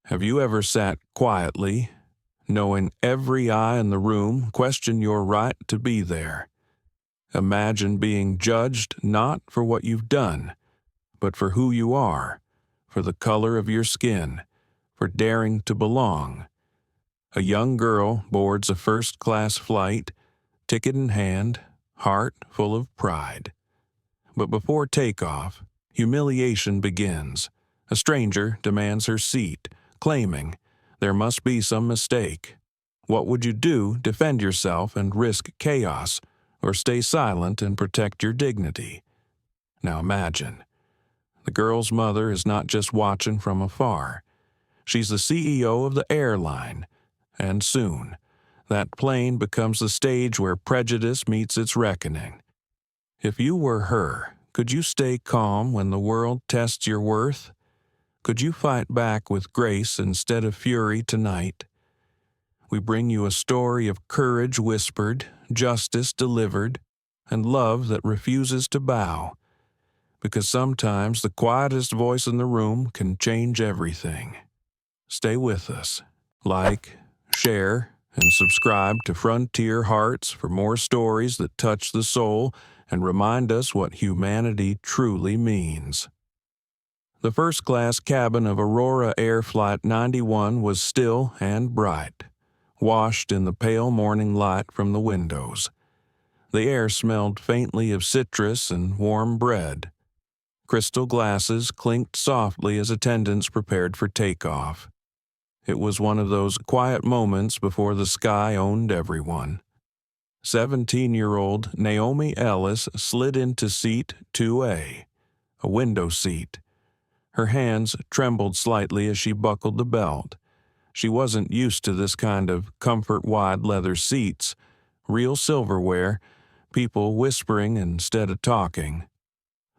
Have you ever sat quietly, knowing every eye in the room question your right to be there? Imagine being judged not for what you've done, but for who you are, for the color of your skin, for daring to belong. A young girl boards a first-class flight, ticket in hand, heart full of pride. But before takeoff, humiliation begins. A stranger demands her seat, claiming there must be some mistake. What would you do? Defend yourself and risk chaos, or stay silent and protect your dignity? Now imagine. The girl's mother is not just watching from afar. She's the CEO of the Airline, and soon, that plane becomes the stage where prejudice meets its reckoning. If you were her, could you stay calm when the world tests your worth? Could you fight back with grace instead of fury tonight? We bring you a story of courage whispered, justice delivered, and love that refuses to bow. Because sometimes the quietest voice in the room can change everything. Stay with us. Like, share, and subscribe to Frontier Hearts for more stories that touch the soul and remind us what humanity truly means. The first-class cabin of Aurora Air Flight 91 was still and bright, washed in the pale morning light from the windows. The air smelled faintly of citrus and warm bread. Crystal glasses clinked softly as attendants prepared for takeoff. It was one of those quiet moments before the sky owned everyone. 17-year-old Naomi Ellis slid into seat 2A, a window seat. Her hands trembled slightly as she buckled the belt. She wasn't used to this kind of comfort-wide leather seats, real silverware, people whispering instead of talking.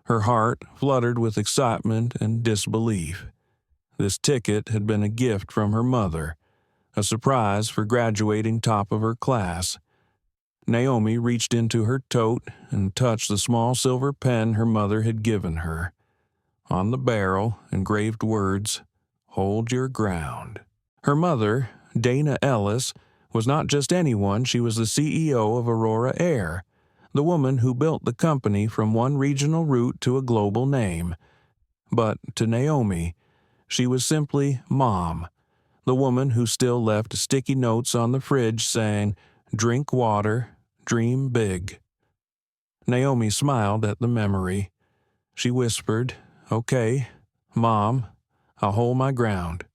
Her heart fluttered with excitement and disbelief. This ticket had been a gift from her mother, a surprise for graduating top of her class. Naomi reached into her tote and touched the small silver pen her mother had given her. On the barrel, engraved words, "Hold your ground." Her mother, Dana Ellis, was not just anyone. She was the CEO of Aurora Air, the woman who built the company from one regional route to a global name. But to Naomi, she was simply Mom, the woman who still left sticky notes on the fridge saying, "Drink water, dream big." Naomi smiled at the memory. She whispered, "Okay, Mom, I'll hold my ground."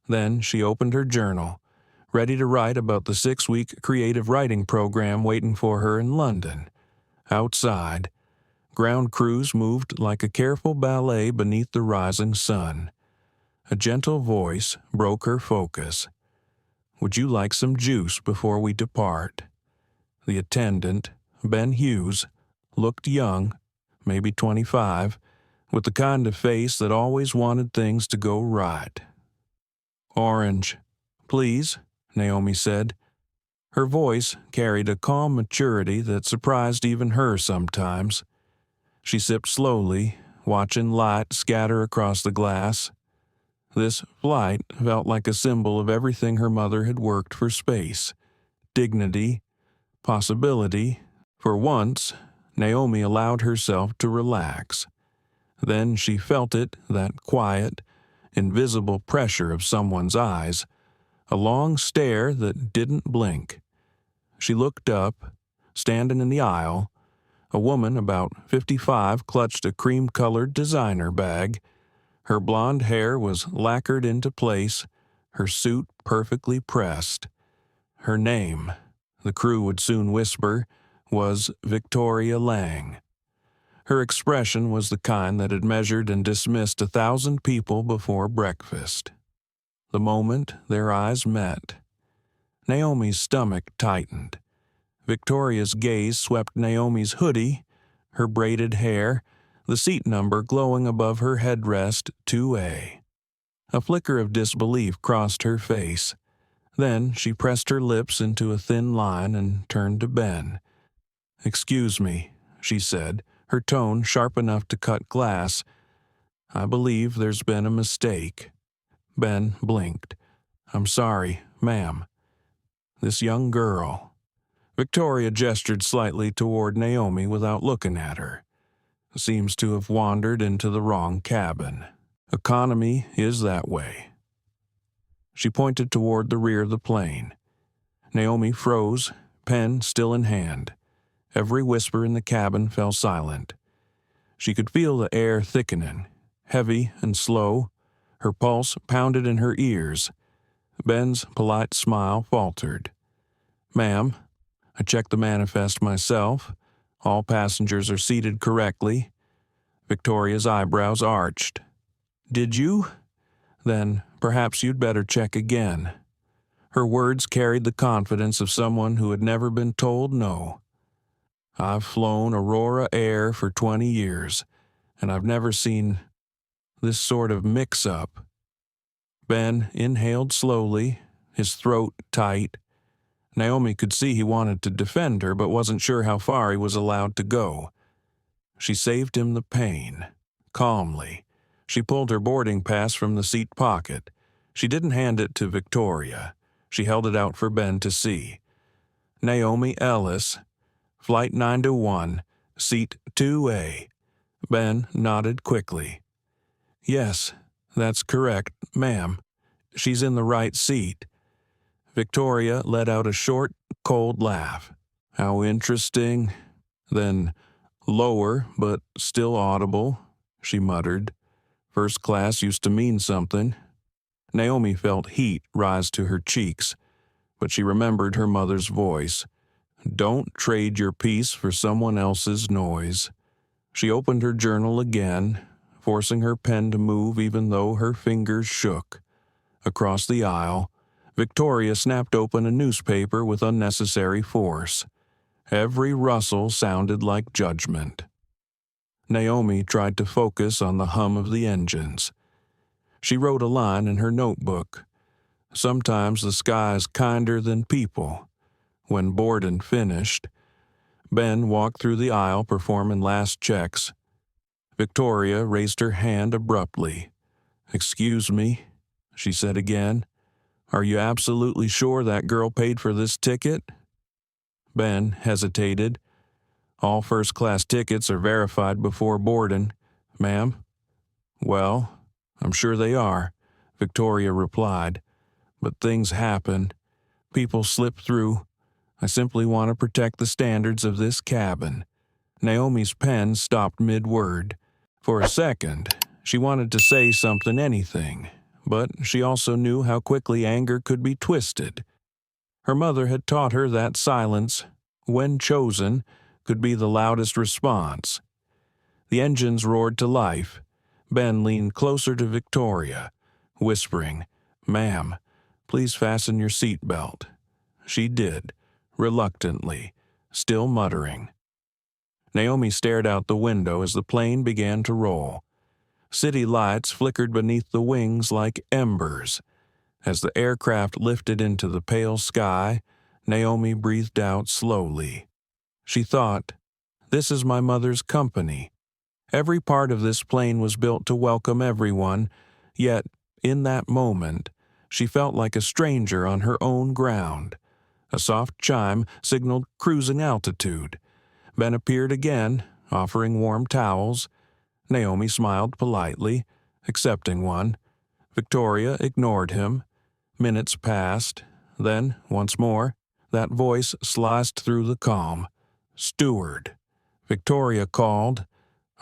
Then she opened her journal, ready to write about the 6-week creative writing program waiting for her in London. Outside, ground crews moved like a careful ballet beneath the rising sun. A gentle voice broke her focus. "Would you like some juice before we depart?" The attendant, Ben Hughes, looked young, maybe 25, with the kind of face that always wanted things to go right. "Orange, please," Naomi said. Her voice carried a calm maturity that surprised even her sometimes. She sipped slowly, watching light scatter across the glass. This flight felt like a symbol of everything her mother had worked for: space, dignity, possibility. For once, Naomi allowed herself to relax. Then she felt it, that quiet, invisible pressure of someone's eyes, a long stare that didn't blink. She looked up, standing in the aisle. A woman about 55 clutched a cream-colored designer bag. Her blonde hair was lacquered into place, her suit perfectly pressed. Her name, the crew would soon whisper, was Victoria Lang. Her expression was the kind that had measured and dismissed 1,000 people before breakfast. The moment their eyes met, Naomi's stomach tightened. Victoria's gaze swept Naomi's hoodie, her braided hair, the seat number glowing above her headrest, 2A. A flicker of disbelief crossed her face. Then she pressed her lips into a thin line and turned to Ben. "Excuse me," she said, her tone sharp enough to cut glass. "I believe there's been a mistake." Ben blinked. "I'm sorry, ma'am." "This young girl." Victoria gestured slightly toward Naomi without looking at her. "Seems to have wandered into the wrong cabin. Economy is that way." She pointed toward the rear of the plane. Naomi froze, pen still in hand. Every whisper in the cabin fell silent. She could feel the air thickening, heavy and slow. Her pulse pounded in her ears. Ben's polite smile faltered. "Ma'am, I checked the manifest myself. All passengers are seated correctly." Victoria's eyebrows arched. "Did you? Then perhaps you'd better check again." Her words carried the confidence of someone who had never been told no. "I've flown Aurora Air for 20 years, and I've never seen this sort of mix-up." Ben inhaled slowly, his throat tight. Naomi could see he wanted to defend her, but wasn't sure how far he was allowed to go. She saved him the pain. Calmly, she pulled her boarding pass from the seat pocket. She didn't hand it to Victoria. She held it out for Ben to see. "Naomi Ellis, Flight 921, Seat 2A." Ben nodded quickly. "Yes, that's correct, ma'am. She's in the right seat." Victoria let out a short, cold laugh. "How interesting." Then, lower but still audible, she muttered, "First class used to mean something." Naomi felt heat rise to her cheeks, but she remembered her mother's voice. "Don't trade your peace for someone else's noise." She opened her journal again, forcing her pen to move even though her fingers shook. Across the aisle, Victoria snapped open a newspaper with unnecessary force. Every rustle sounded like judgment. Naomi tried to focus on the hum of the engines. She wrote a line in her notebook. "Sometimes the sky's kinder than people." When Borden finished, Ben walked through the aisle performing last checks. Victoria raised her hand abruptly. "Excuse me," she said again. "Are you absolutely sure that girl paid for this ticket?" Ben hesitated. "All first-class tickets are verified before boarding, ma'am." "Well, I'm sure they are," Victoria replied. "But things happen. People slip through. I simply want to protect the standards of this cabin." Naomi's pen stopped mid-word. For a second, she wanted to say something, anything, but she also knew how quickly anger could be twisted. Her mother had taught her that silence, when chosen, could be the loudest response. The engines roared to life. Ben leaned closer to Victoria, whispering, "Ma'am, please fasten your seatbelt." She did, reluctantly, still muttering. Naomi stared out the window as the plane began to roll. City lights flickered beneath the wings like embers. As the aircraft lifted into the pale sky, Naomi breathed out slowly. She thought, "This is my mother's company." Every part of this plane was built to welcome everyone, yet, in that moment, she felt like a stranger on her own ground. A soft chime signaled cruising altitude. Ben appeared again, offering warm towels. Naomi smiled politely, accepting one. Victoria ignored him. Minutes passed. Then, once more, that voice sliced through the calm. "Steward." Victoria called.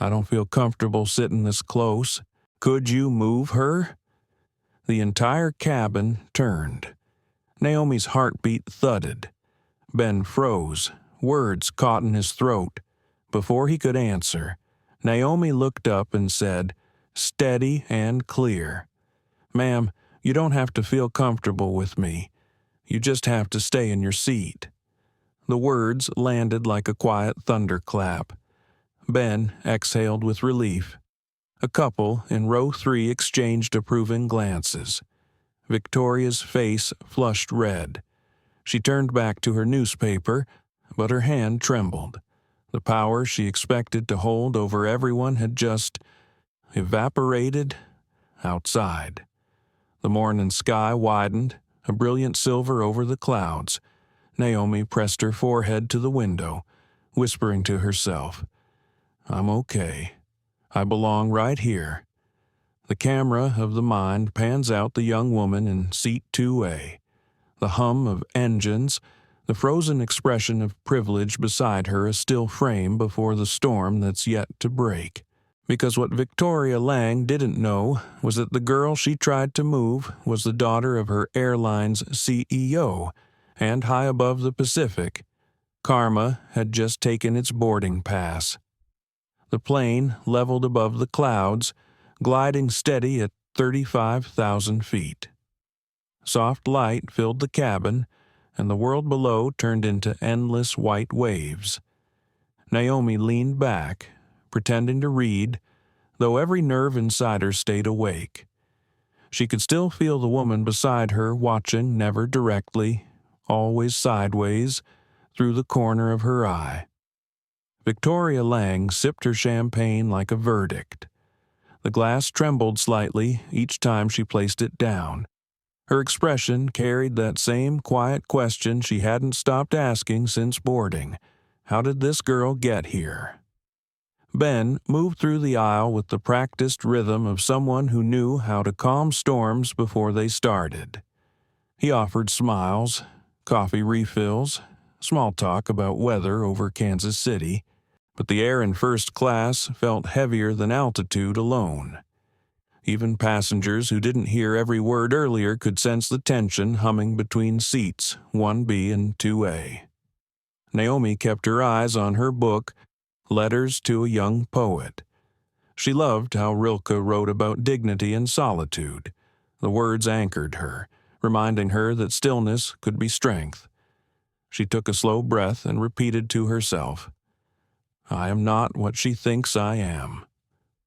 "I don't feel comfortable sitting this close. Could you move her?" The entire cabin turned. Naomi's heartbeat thudded. Ben froze, words caught in his throat. Before he could answer, Naomi looked up and said, steady and clear, "Ma'am, you don't have to feel comfortable with me. You just have to stay in your seat." The words landed like a quiet thunderclap. Ben exhaled with relief. A couple in row 3 exchanged approving glances. Victoria's face flushed red. She turned back to her newspaper, but her hand trembled. The power she expected to hold over everyone had just evaporated outside. The morning sky widened, a brilliant silver over the clouds. Naomi pressed her forehead to the window, whispering to herself, "I'm okay. I belong right here." The camera of the mind pans out the young woman in seat 2A. The hum of engines, the frozen expression of privilege beside her a still frame before the storm that's yet to break. Because what Victoria Lang didn't know was that the girl she tried to move was the daughter of her airline's CEO, and high above the Pacific, karma had just taken its boarding pass. The plane leveled above the clouds, gliding steady at 35,000 feet. Soft light filled the cabin, and the world below turned into endless white waves. Naomi leaned back, pretending to read, though every nerve inside her stayed awake. She could still feel the woman beside her watching never directly, always sideways, through the corner of her eye. Victoria Lang sipped her champagne like a verdict. The glass trembled slightly each time she placed it down. Her expression carried that same quiet question she hadn't stopped asking since boarding. How did this girl get here? Ben moved through the aisle with the practiced rhythm of someone who knew how to calm storms before they started. He offered smiles, coffee refills, small talk about weather over Kansas City, but the air in first class felt heavier than altitude alone. Even passengers who didn't hear every word earlier could sense the tension humming between seats 1B and 2A. Naomi kept her eyes on her book, Letters to a Young Poet. She loved how Rilke wrote about dignity and solitude. The words anchored her, reminding her that stillness could be strength. She took a slow breath and repeated to herself, "I am not what she thinks I am.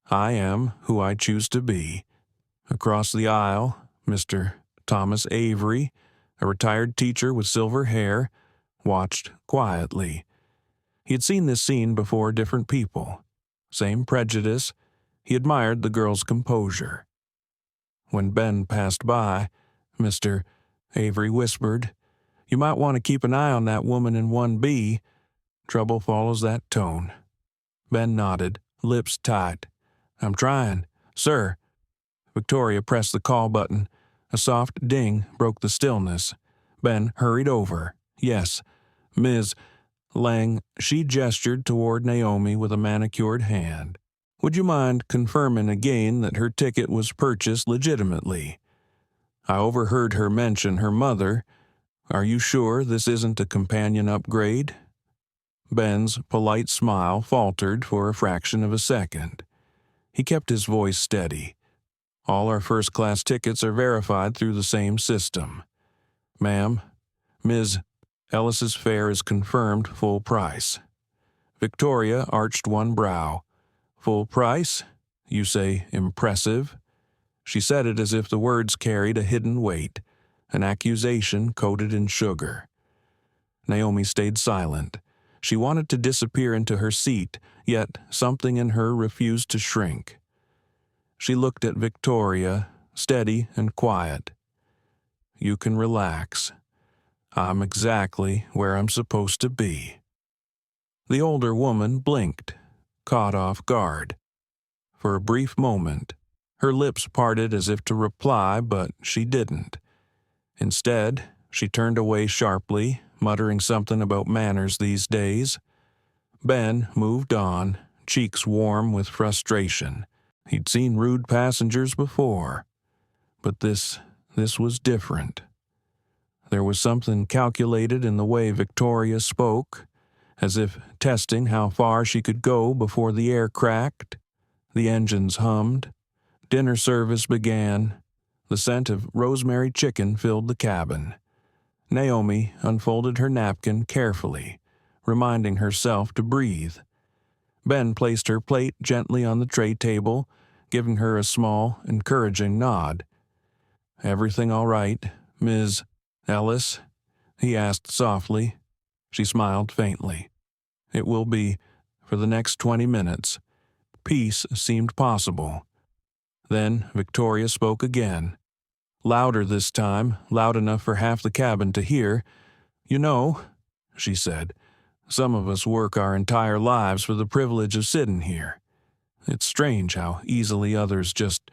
I am who I choose to be." Across the aisle, Mr. Thomas Avery, a retired teacher with silver hair, watched quietly. He had seen this scene before different people. Same prejudice. He admired the girl's composure. When Ben passed by, Mr. Avery whispered, "You might want to keep an eye on that woman in 1B. Trouble follows that tone." Ben nodded, lips tight. "I'm trying, sir." Victoria pressed the call button. A soft ding broke the stillness. Ben hurried over. "Yes, Ms. Lang," she gestured toward Naomi with a manicured hand. "Would you mind confirming again that her ticket was purchased legitimately? I overheard her mention her mother. Are you sure this isn't a companion upgrade?" Ben's polite smile faltered for a fraction of a second. He kept his voice steady. "All our first-class tickets are verified through the same system. Ma'am, Ms. Ellis's fare is confirmed full price." Victoria arched one brow. "Full price? You say impressive?" She said it as if the words carried a hidden weight, an accusation coated in sugar. Naomi stayed silent. She wanted to disappear into her seat, yet something in her refused to shrink. She looked at Victoria, steady and quiet. "You can relax. I'm exactly where I'm supposed to be." The older woman blinked, caught off guard. For a brief moment, her lips parted as if to reply, but she didn't. Instead, she turned away sharply, muttering something about manners these days. Ben moved on, cheeks warm with frustration. He'd seen rude passengers before, but this was different. There was something calculated in the way Victoria spoke, as if testing how far she could go before the air cracked. The engines hummed. Dinner service began. The scent of rosemary chicken filled the cabin. Naomi unfolded her napkin carefully, reminding herself to breathe. Ben placed her plate gently on the tray table, giving her a small, encouraging nod. "Everything all right, Ms. Ellis?" he asked softly. She smiled faintly. "It will be for the next 20 minutes. Peace seemed possible. Then Victoria spoke again. Louder this time, loud enough for half the cabin to hear. "You know," she said, "some of us work our entire lives for the privilege of sitting here. It's strange how easily others just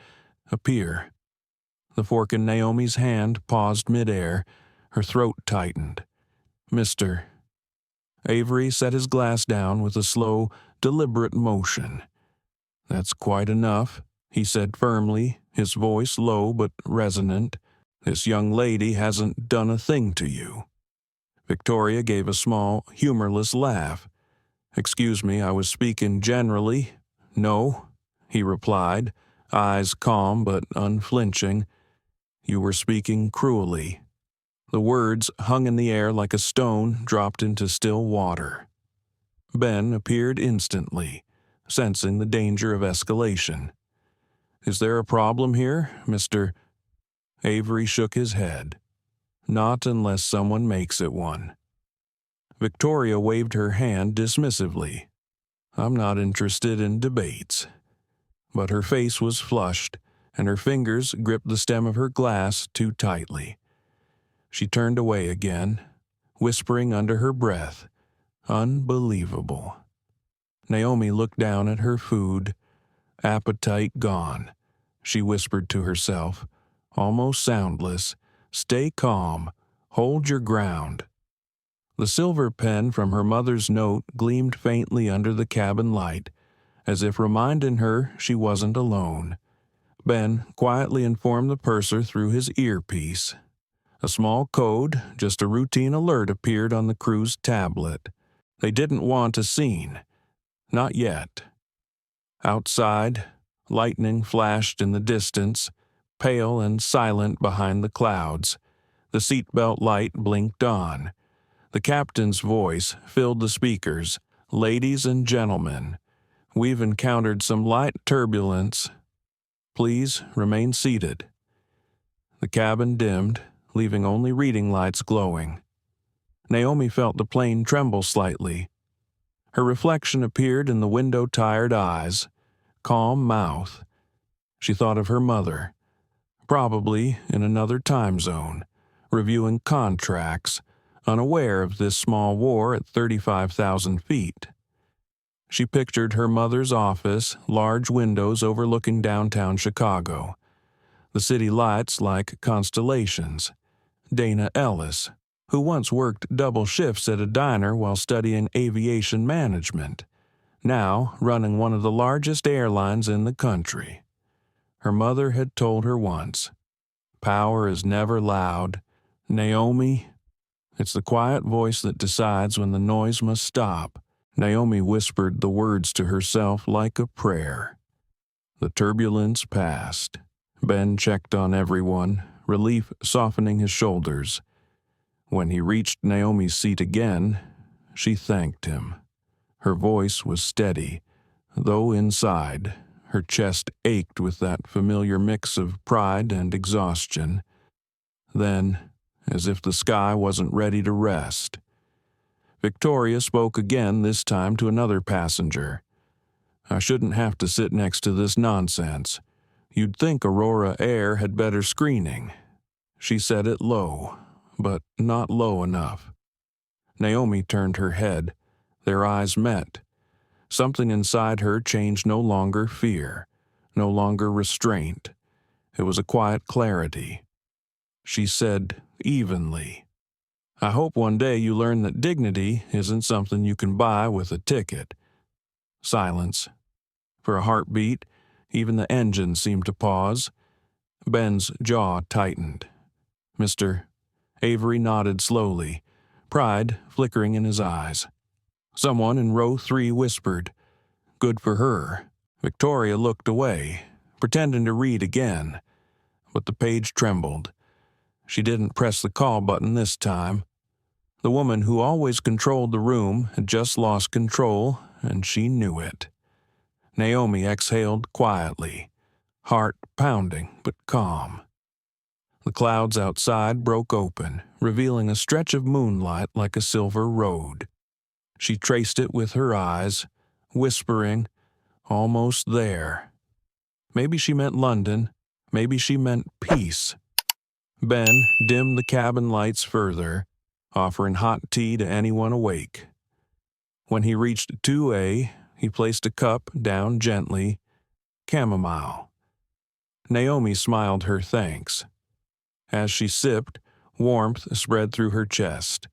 appear." The fork in Naomi's hand paused midair. Her throat tightened. "Mr." Avery set his glass down with a slow, deliberate motion. "That's quite enough," he said firmly, his voice low but resonant. "This young lady hasn't done a thing to you." Victoria gave a small, humorless laugh. "Excuse me, I was speaking generally." "No," he replied, eyes calm but unflinching. "You were speaking cruelly." The words hung in the air like a stone dropped into still water. Ben appeared instantly, sensing the danger of escalation. "Is there a problem here, Mr.?" Avery shook his head. "Not unless someone makes it one." Victoria waved her hand dismissively. "I'm not interested in debates." But her face was flushed, and her fingers gripped the stem of her glass too tightly. She turned away again, whispering under her breath, "Unbelievable." Naomi looked down at her food, appetite gone. She whispered to herself, almost soundless, "Stay calm, hold your ground." The silver pen from her mother's note gleamed faintly under the cabin light, as if reminding her she wasn't alone. Ben quietly informed the purser through his earpiece. A small code, just a routine alert, appeared on the crew's tablet. They didn't want a scene. Not yet. Outside, lightning flashed in the distance, pale and silent behind the clouds. The seatbelt light blinked on. The captain's voice filled the speakers. "Ladies and gentlemen, we've encountered some light turbulence. Please remain seated." The cabin dimmed, leaving only reading lights glowing. Naomi felt the plane tremble slightly. Her reflection appeared in the window-tired eyes, calm mouth. She thought of her mother, probably in another time zone, reviewing contracts, unaware of this small war at 35,000 feet. She pictured her mother's office, large windows overlooking downtown Chicago. The city lights like constellations. Dana Ellis, who once worked double shifts at a diner while studying aviation management, now running one of the largest airlines in the country. Her mother had told her once, "Power is never loud. Naomi, it's the quiet voice that decides when the noise must stop." Naomi whispered the words to herself like a prayer. The turbulence passed. Ben checked on everyone, relief softening his shoulders. When he reached Naomi's seat again, she thanked him. Her voice was steady, though inside, her chest ached with that familiar mix of pride and exhaustion. Then, as if the sky wasn't ready to rest, Victoria spoke again, this time to another passenger. "I shouldn't have to sit next to this nonsense. You'd think Aurora Air had better screening." She said it low, but not low enough. Naomi turned her head. Their eyes met. Something inside her changed, no longer fear, no longer restraint. It was a quiet clarity. She said evenly, "I hope one day you learn that dignity isn't something you can buy with a ticket." Silence. For a heartbeat, even the engine seemed to pause. Ben's jaw tightened. "Mr." Avery nodded slowly, pride flickering in his eyes. Someone in row 3 whispered, "Good for her." Victoria looked away, pretending to read again, but the page trembled. She didn't press the call button this time. The woman who always controlled the room had just lost control, and she knew it. Naomi exhaled quietly, heart pounding but calm. The clouds outside broke open, revealing a stretch of moonlight like a silver road. She traced it with her eyes, whispering, "Almost there." Maybe she meant London, maybe she meant peace. Ben dimmed the cabin lights further, offering hot tea to anyone awake. When he reached 2A, he placed a cup down gently. Chamomile. Naomi smiled her thanks. As she sipped, warmth spread through her chest.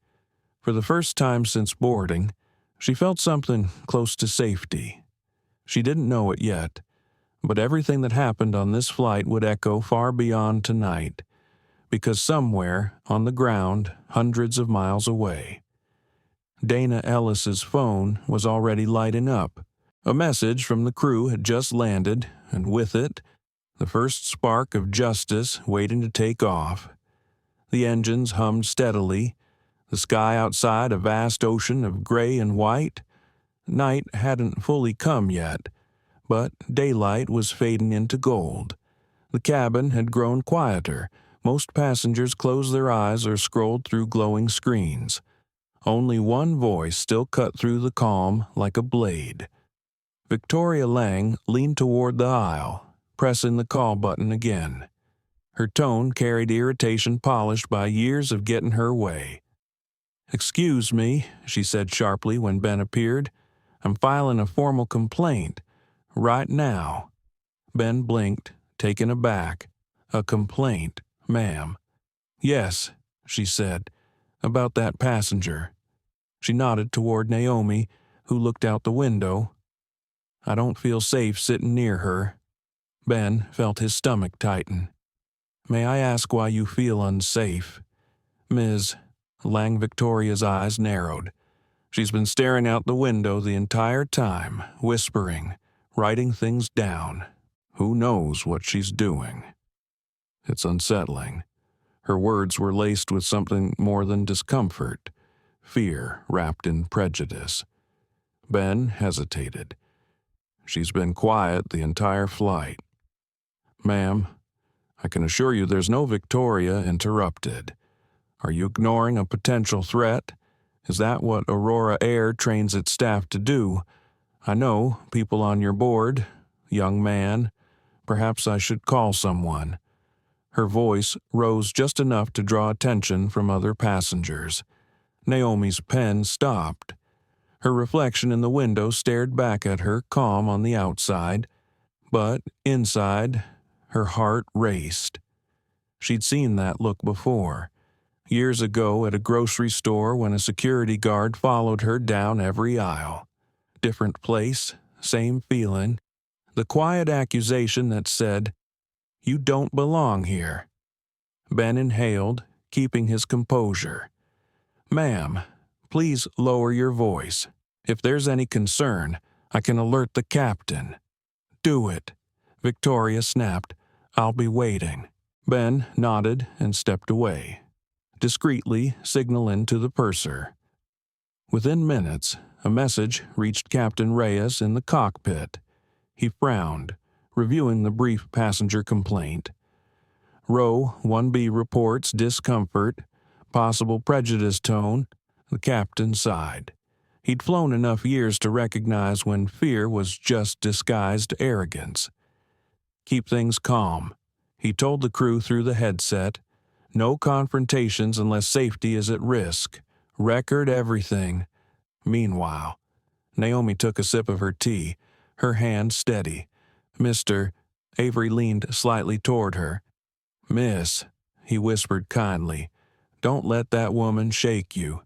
For the first time since boarding, she felt something close to safety. She didn't know it yet, but everything that happened on this flight would echo far beyond tonight, because somewhere on the ground, hundreds of miles away, Dana Ellis's phone was already lighting up. A message from the crew had just landed, and with it, the first spark of justice waiting to take off. The engines hummed steadily, the sky outside a vast ocean of gray and white. Night hadn't fully come yet, but daylight was fading into gold. The cabin had grown quieter. Most passengers closed their eyes or scrolled through glowing screens. Only one voice still cut through the calm like a blade. Victoria Lang leaned toward the aisle, pressing the call button again. Her tone carried irritation polished by years of getting her way. "Excuse me," she said sharply when Ben appeared. "I'm filing a formal complaint. Right now." Ben blinked, taken aback. "A complaint, ma'am." "Yes," she said, "about that passenger." She nodded toward Naomi, who looked out the window. "I don't feel safe sitting near her." Ben felt his stomach tighten. "May I ask why you feel unsafe?" "Ms." Lang Victoria's eyes narrowed. She's been staring out the window the entire time, whispering, writing things down. Who knows what she's doing? It's unsettling. Her words were laced with something more than discomfort, fear wrapped in prejudice. Ben hesitated. "She's been quiet the entire flight." "Ma'am, I can assure you there's no Victoria interrupted. Are you ignoring a potential threat? Is that what Aurora Air trains its staff to do? I know people on your board, young man. Perhaps I should call someone." Her voice rose just enough to draw attention from other passengers. Naomi's pen stopped. Her reflection in the window stared back at her, calm on the outside, but inside, her heart raced. She'd seen that look before, years ago at a grocery store when a security guard followed her down every aisle. Different place, same feeling. The quiet accusation that said, "You don't belong here." Ben inhaled, keeping his composure. "Ma'am, please lower your voice. If there's any concern, I can alert the captain." "Do it," Victoria snapped. "I'll be waiting." Ben nodded and stepped away, discreetly signaling to the purser. Within minutes, a message reached Captain Reyes in the cockpit. He frowned, reviewing the brief passenger complaint. Row 1B reports discomfort, possible prejudice tone. The captain sighed. He'd flown enough years to recognize when fear was just disguised arrogance. "Keep things calm," he told the crew through the headset. "No confrontations unless safety is at risk. Record everything." Meanwhile, Naomi took a sip of her tea, her hand steady. "Mr." Avery leaned slightly toward her. "Miss," he whispered kindly, "don't let that woman shake you.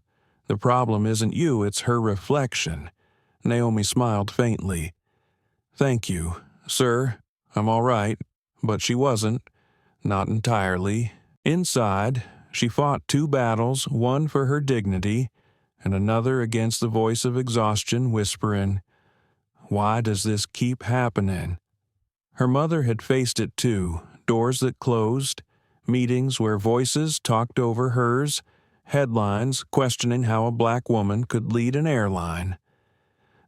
The problem isn't you, it's her reflection." Naomi smiled faintly. "Thank you, sir. I'm all right." But she wasn't. Not entirely. Inside, she fought two battles, one for her dignity, and another against the voice of exhaustion whispering, "Why does this keep happening?" Her mother had faced it too, doors that closed, meetings where voices talked over hers, headlines questioning how a black woman could lead an airline.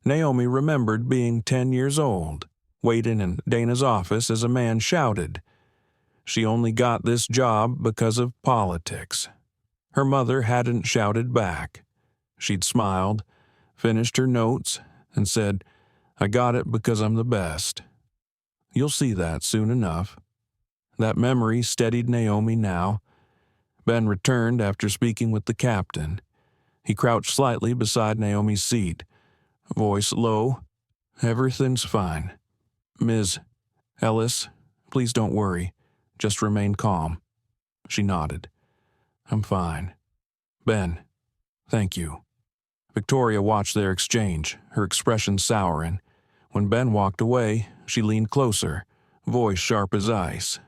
Naomi remembered being 10 years old, waiting in Dana's office as a man shouted, "She only got this job because of politics." Her mother hadn't shouted back. She'd smiled, finished her notes, and said, "I got it because I'm the best." You'll see that soon enough. That memory steadied Naomi now. Ben returned after speaking with the captain. He crouched slightly beside Naomi's seat, voice low. "Everything's fine. Ms. Ellis, please don't worry. Just remain calm." She nodded. "I'm fine. Ben, thank you." Victoria watched their exchange, her expression souring. When Ben walked away, she leaned closer, voice sharp as ice.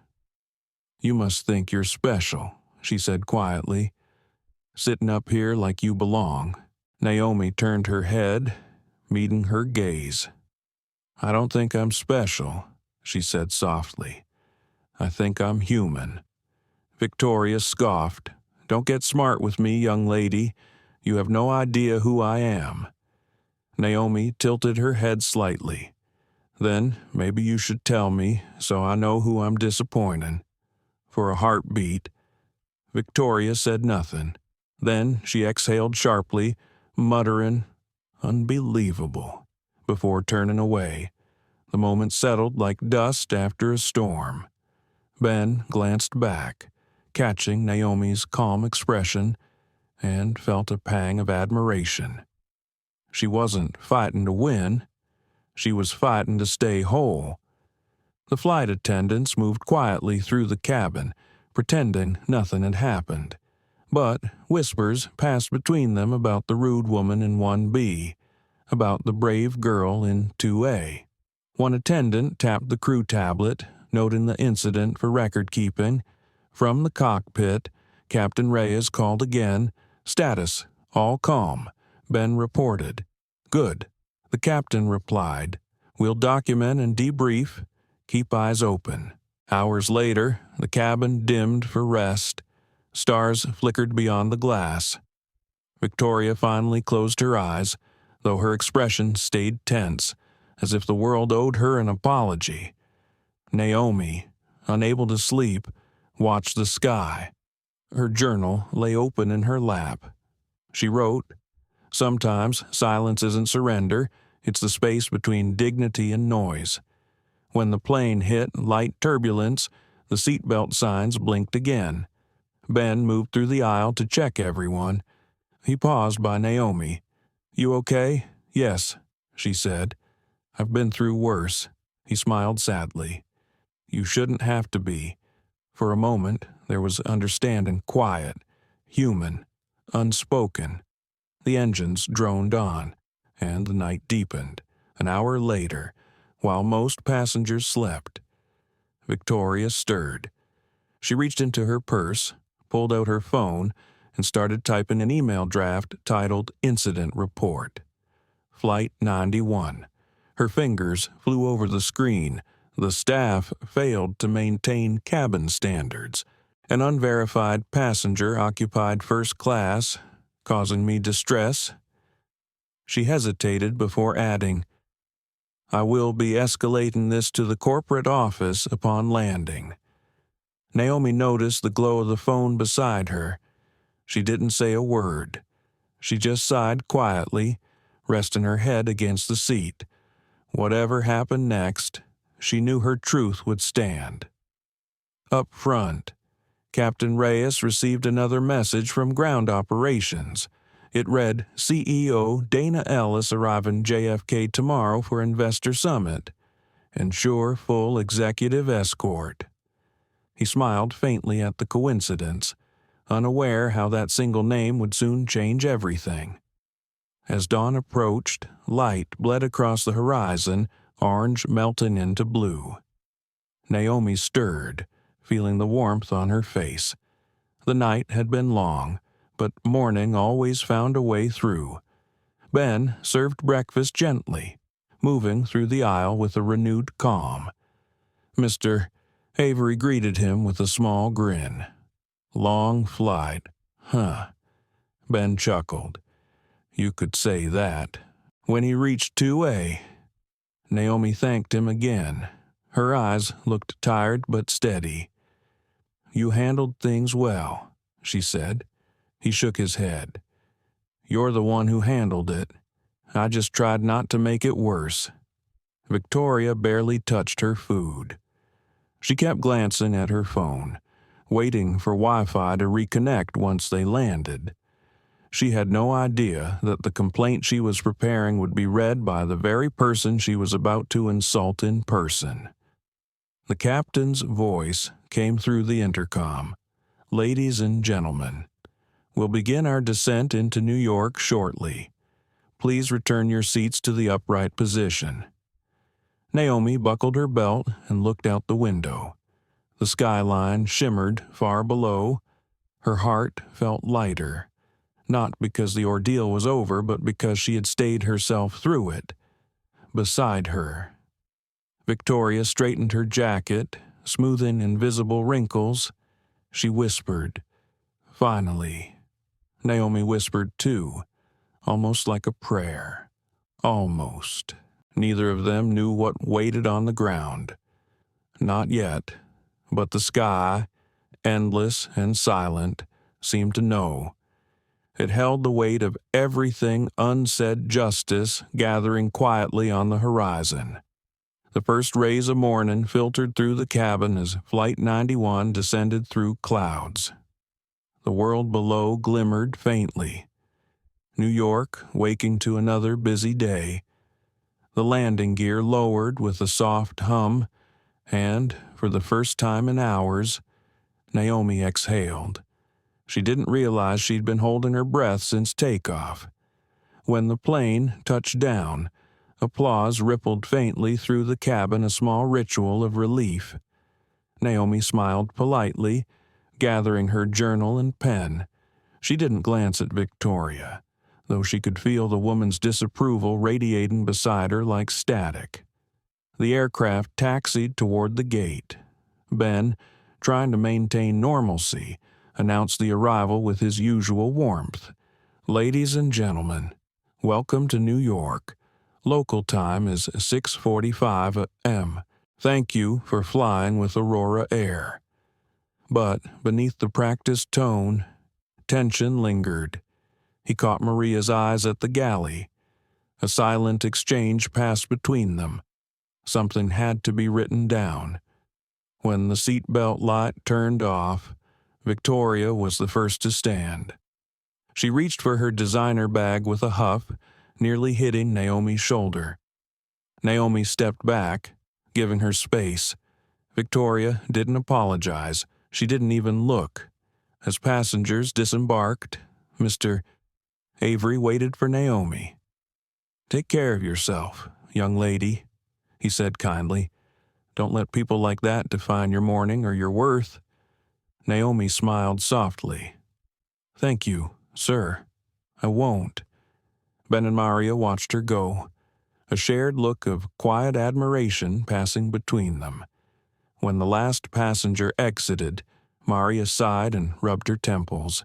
"You must think you're special," she said quietly. "Sitting up here like you belong." Naomi turned her head, meeting her gaze. "I don't think I'm special," she said softly. "I think I'm human." Victoria scoffed. "Don't get smart with me, young lady. You have no idea who I am." Naomi tilted her head slightly. "Then maybe you should tell me, so I know who I'm disappointing." For a heartbeat, Victoria said nothing. Then she exhaled sharply, muttering, "Unbelievable," before turning away. The moment settled like dust after a storm. Ben glanced back, catching Naomi's calm expression, and felt a pang of admiration. She wasn't fighting to win. She was fighting to stay whole. The flight attendants moved quietly through the cabin, pretending nothing had happened. But whispers passed between them about the rude woman in 1B, about the brave girl in 2A. One attendant tapped the crew tablet, noting the incident for record-keeping. From the cockpit, Captain Reyes called again. "Status, all calm," Ben reported. "Good," the captain replied. "We'll document and debrief. Keep eyes open." Hours later, the cabin dimmed for rest. Stars flickered beyond the glass. Victoria finally closed her eyes, though her expression stayed tense, as if the world owed her an apology. Naomi, unable to sleep, watched the sky. Her journal lay open in her lap. She wrote, "Sometimes silence isn't surrender, it's the space between dignity and noise." When the plane hit light turbulence, the seatbelt signs blinked again. Ben moved through the aisle to check everyone. He paused by Naomi. "You okay?" "Yes," she said. "I've been through worse." He smiled sadly. "You shouldn't have to be." For a moment, there was understanding, quiet, human, unspoken. The engines droned on, and the night deepened. An hour later, while most passengers slept, Victoria stirred. She reached into her purse, pulled out her phone, and started typing an email draft titled Incident Report. Flight 91. Her fingers flew over the screen. The staff failed to maintain cabin standards. An unverified passenger occupied first class, causing me distress. She hesitated before adding, "I will be escalating this to the corporate office upon landing." Naomi noticed the glow of the phone beside her. She didn't say a word. She just sighed quietly, resting her head against the seat. Whatever happened next, she knew her truth would stand. Up front, Captain Reyes received another message from ground operations. It read, "CEO Dana Ellis arriving JFK tomorrow for Investor Summit. Ensure full executive escort." He smiled faintly at the coincidence, unaware how that single name would soon change everything. As dawn approached, light bled across the horizon, orange melting into blue. Naomi stirred, feeling the warmth on her face. The night had been long, but morning always found a way through. Ben served breakfast gently, moving through the aisle with a renewed calm. Mr. Avery greeted him with a small grin. "Long flight, huh?" Ben chuckled. "You could say that." When he reached 2A, Naomi thanked him again. Her eyes looked tired but steady. "You handled things well," she said. He shook his head. "You're the one who handled it. I just tried not to make it worse." Victoria barely touched her food. She kept glancing at her phone. waiting for Wi-Fi to reconnect once they landed. She had no idea that the complaint she was preparing would be read by the very person she was about to insult in person. The captain's voice came through the intercom. "Ladies and gentlemen, we'll begin our descent into New York shortly. Please return your seats to the upright position." Naomi buckled her belt and looked out the window. The skyline shimmered far below. Her heart felt lighter, not because the ordeal was over, but because she had stayed herself through it. Beside her, Victoria straightened her jacket, smoothing invisible wrinkles. She whispered, "Finally." Naomi whispered too, almost like a prayer. Almost. Neither of them knew what waited on the ground. Not yet, but the sky, endless and silent, seemed to know. It held the weight of everything unsaid justice gathering quietly on the horizon. The first rays of morning filtered through the cabin as Flight 91 descended through clouds. The world below glimmered faintly. New York waking to another busy day. The landing gear lowered with a soft hum, and, for the first time in hours, Naomi exhaled. She didn't realize she'd been holding her breath since takeoff. When the plane touched down, applause rippled faintly through the cabin, a small ritual of relief. Naomi smiled politely, gathering her journal and pen. She didn't glance at Victoria, though she could feel the woman's disapproval radiating beside her like static. The aircraft taxied toward the gate. Ben, trying to maintain normalcy, announced the arrival with his usual warmth. "Ladies and gentlemen, welcome to New York. Local time is 6:45 a.m. Thank you for flying with Aurora Air." But beneath the practiced tone, tension lingered. He caught Maria's eyes at the galley. A silent exchange passed between them. Something had to be written down. When the seatbelt light turned off, Victoria was the first to stand. She reached for her designer bag with a huff, nearly hitting Naomi's shoulder. Naomi stepped back, giving her space. Victoria didn't apologize. She didn't even look. As passengers disembarked, Mr. Avery waited for Naomi. "Take care of yourself, young lady," he said kindly. "Don't let people like that define your morning or your worth." Naomi smiled softly. "Thank you, sir. I won't." Ben and Maria watched her go, a shared look of quiet admiration passing between them. When the last passenger exited, Maria sighed and rubbed her temples.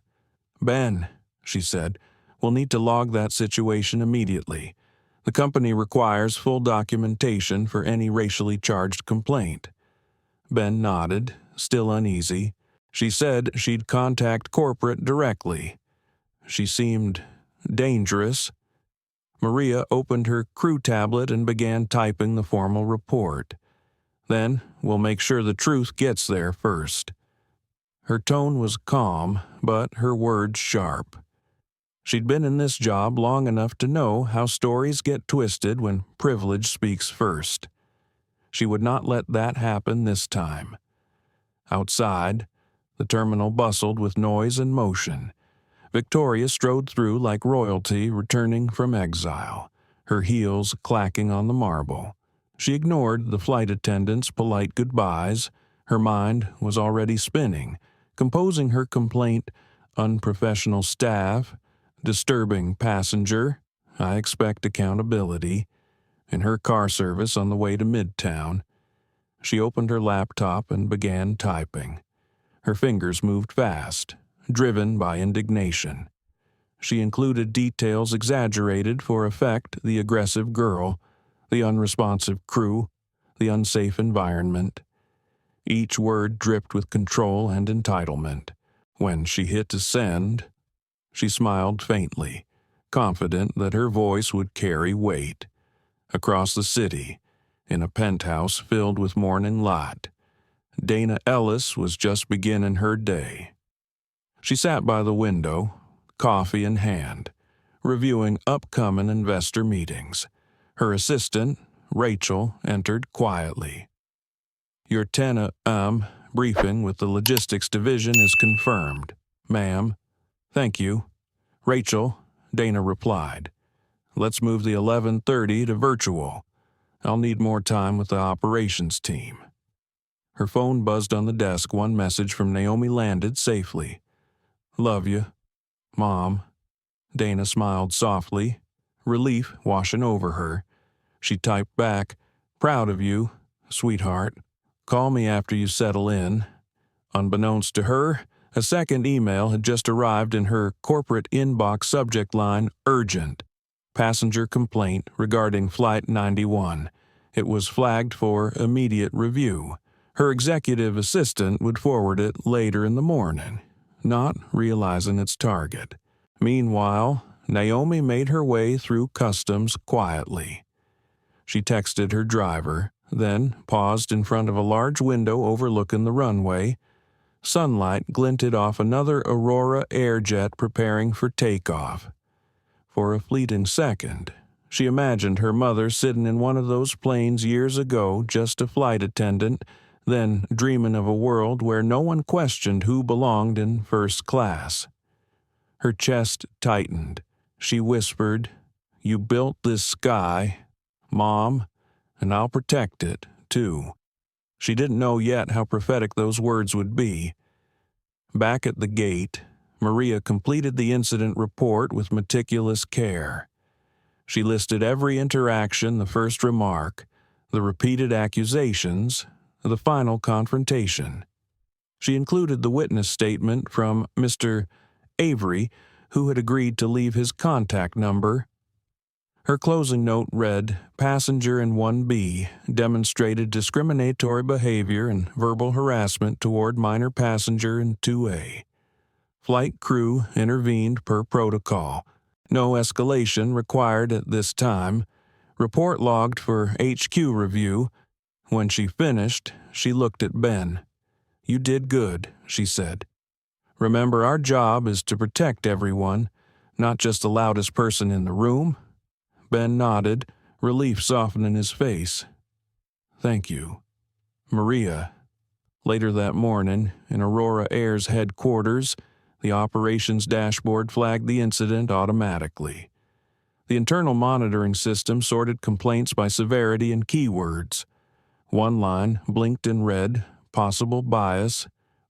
"Ben," she said, "we'll need to log that situation immediately. The company requires full documentation for any racially charged complaint." Ben nodded, still uneasy. She said she'd contact corporate directly. She seemed dangerous. Maria opened her crew tablet and began typing the formal report. "Then we'll make sure the truth gets there first." Her tone was calm, but her words sharp. She'd been in this job long enough to know how stories get twisted when privilege speaks first. She would not let that happen this time. Outside, the terminal bustled with noise and motion. Victoria strode through like royalty returning from exile, her heels clacking on the marble. She ignored the flight attendants' polite goodbyes. Her mind was already spinning, composing her complaint: unprofessional staff, disturbing passenger, I expect accountability, in her car service on the way to Midtown. She opened her laptop and began typing. Her fingers moved fast, driven by indignation. She included details exaggerated for effect: the aggressive girl, the unresponsive crew, the unsafe environment. Each word dripped with control and entitlement. When she hit send, she smiled faintly, confident that her voice would carry weight. Across the city, in a penthouse filled with morning light, Dana Ellis was just beginning her day. She sat by the window, coffee in hand, reviewing upcoming investor meetings. Her assistant, Rachel, entered quietly. "Your 10 briefing with the logistics division is confirmed, ma'am." "Thank you." "Rachel," Dana replied. "Let's move the 11:30 to virtual. I'll need more time with the operations team." Her phone buzzed on the desk. One message from Naomi landed safely. "Love you, Mom." Dana smiled softly, relief washing over her. She typed back, "Proud of you, sweetheart. Call me after you settle in." Unbeknownst to her, a second email had just arrived in her corporate inbox, subject line, "Urgent. Passenger complaint regarding Flight 91. It was flagged for immediate review." Her executive assistant would forward it later in the morning, not realizing its target. Meanwhile, Naomi made her way through customs quietly. She texted her driver, then paused in front of a large window overlooking the runway. Sunlight glinted off another Aurora Airjet preparing for takeoff. For a fleeting second, she imagined her mother sitting in one of those planes years ago, just a flight attendant, then dreaming of a world where no one questioned who belonged in first class. Her chest tightened. She whispered, "You built this sky, Mom, and I'll protect it, too." She didn't know yet how prophetic those words would be. Back at the gate, Maria completed the incident report with meticulous care. She listed every interaction, the first remark, the repeated accusations, the final confrontation. She included the witness statement from Mr. Avery, who had agreed to leave his contact number. Her closing note read, "Passenger in 1B demonstrated discriminatory behavior and verbal harassment toward minor passenger in 2A. Flight crew intervened per protocol. No escalation required at this time. Report logged for HQ review." When she finished, she looked at Ben. "You did good," she said. "Remember, our job is to protect everyone, not just the loudest person in the room." Ben nodded, relief softening his face. "Thank you." Maria. Later that morning, in Aurora Air's headquarters, the operations dashboard flagged the incident automatically. The internal monitoring system sorted complaints by severity and keywords. One line blinked in red, "Possible bias,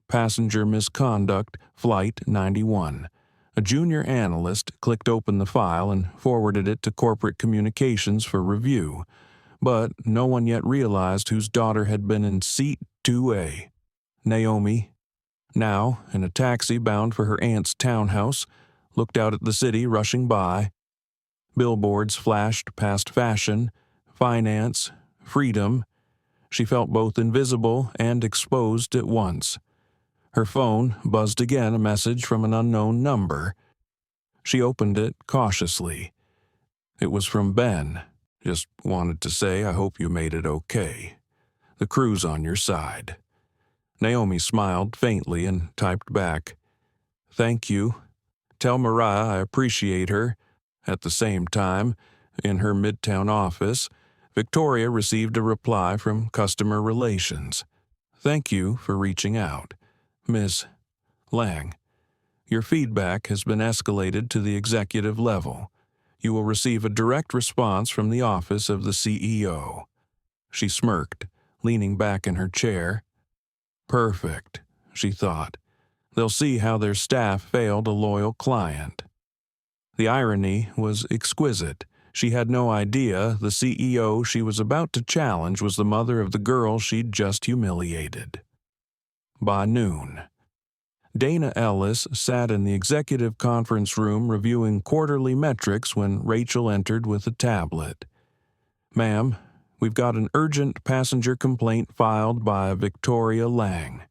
passenger misconduct, Flight 91. A junior analyst clicked open the file and forwarded it to corporate communications for review, but no one yet realized whose daughter had been in seat 2A. Naomi, now in a taxi bound for her aunt's townhouse, looked out at the city rushing by. Billboards flashed past fashion, finance, freedom. She felt both invisible and exposed at once. Her phone buzzed again, a message from an unknown number. She opened it cautiously. It was from Ben. "Just wanted to say I hope you made it okay. The crew's on your side." Naomi smiled faintly and typed back, "Thank you. Tell Mariah I appreciate her." At the same time, in her Midtown office, Victoria received a reply from Customer Relations. "Thank you for reaching out. Ms. Lang, your feedback has been escalated to the executive level. You will receive a direct response from the office of the CEO." She smirked, leaning back in her chair. "Perfect," she thought. "They'll see how their staff failed a loyal client." The irony was exquisite. She had no idea the CEO she was about to challenge was the mother of the girl she'd just humiliated. By noon, Dana Ellis sat in the executive conference room reviewing quarterly metrics when Rachel entered with a tablet. "Ma'am, we've got an urgent passenger complaint filed by Victoria Lang.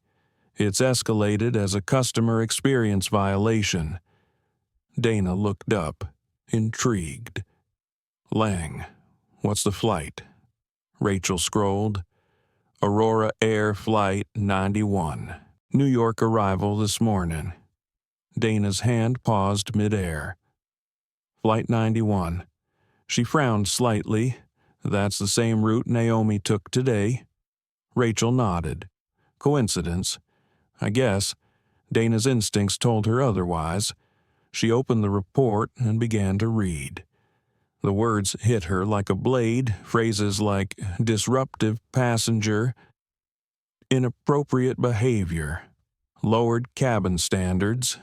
It's escalated as a customer experience violation." Dana looked up, intrigued. "Lang, what's the flight?" Rachel scrolled. Aurora Air Flight 91. New York arrival this morning. Dana's hand paused midair. Flight 91. She frowned slightly. That's the same route Naomi took today. Rachel nodded. Coincidence? I guess. Dana's instincts told her otherwise. She opened the report and began to read. The words hit her like a blade, phrases like disruptive passenger, inappropriate behavior, lowered cabin standards.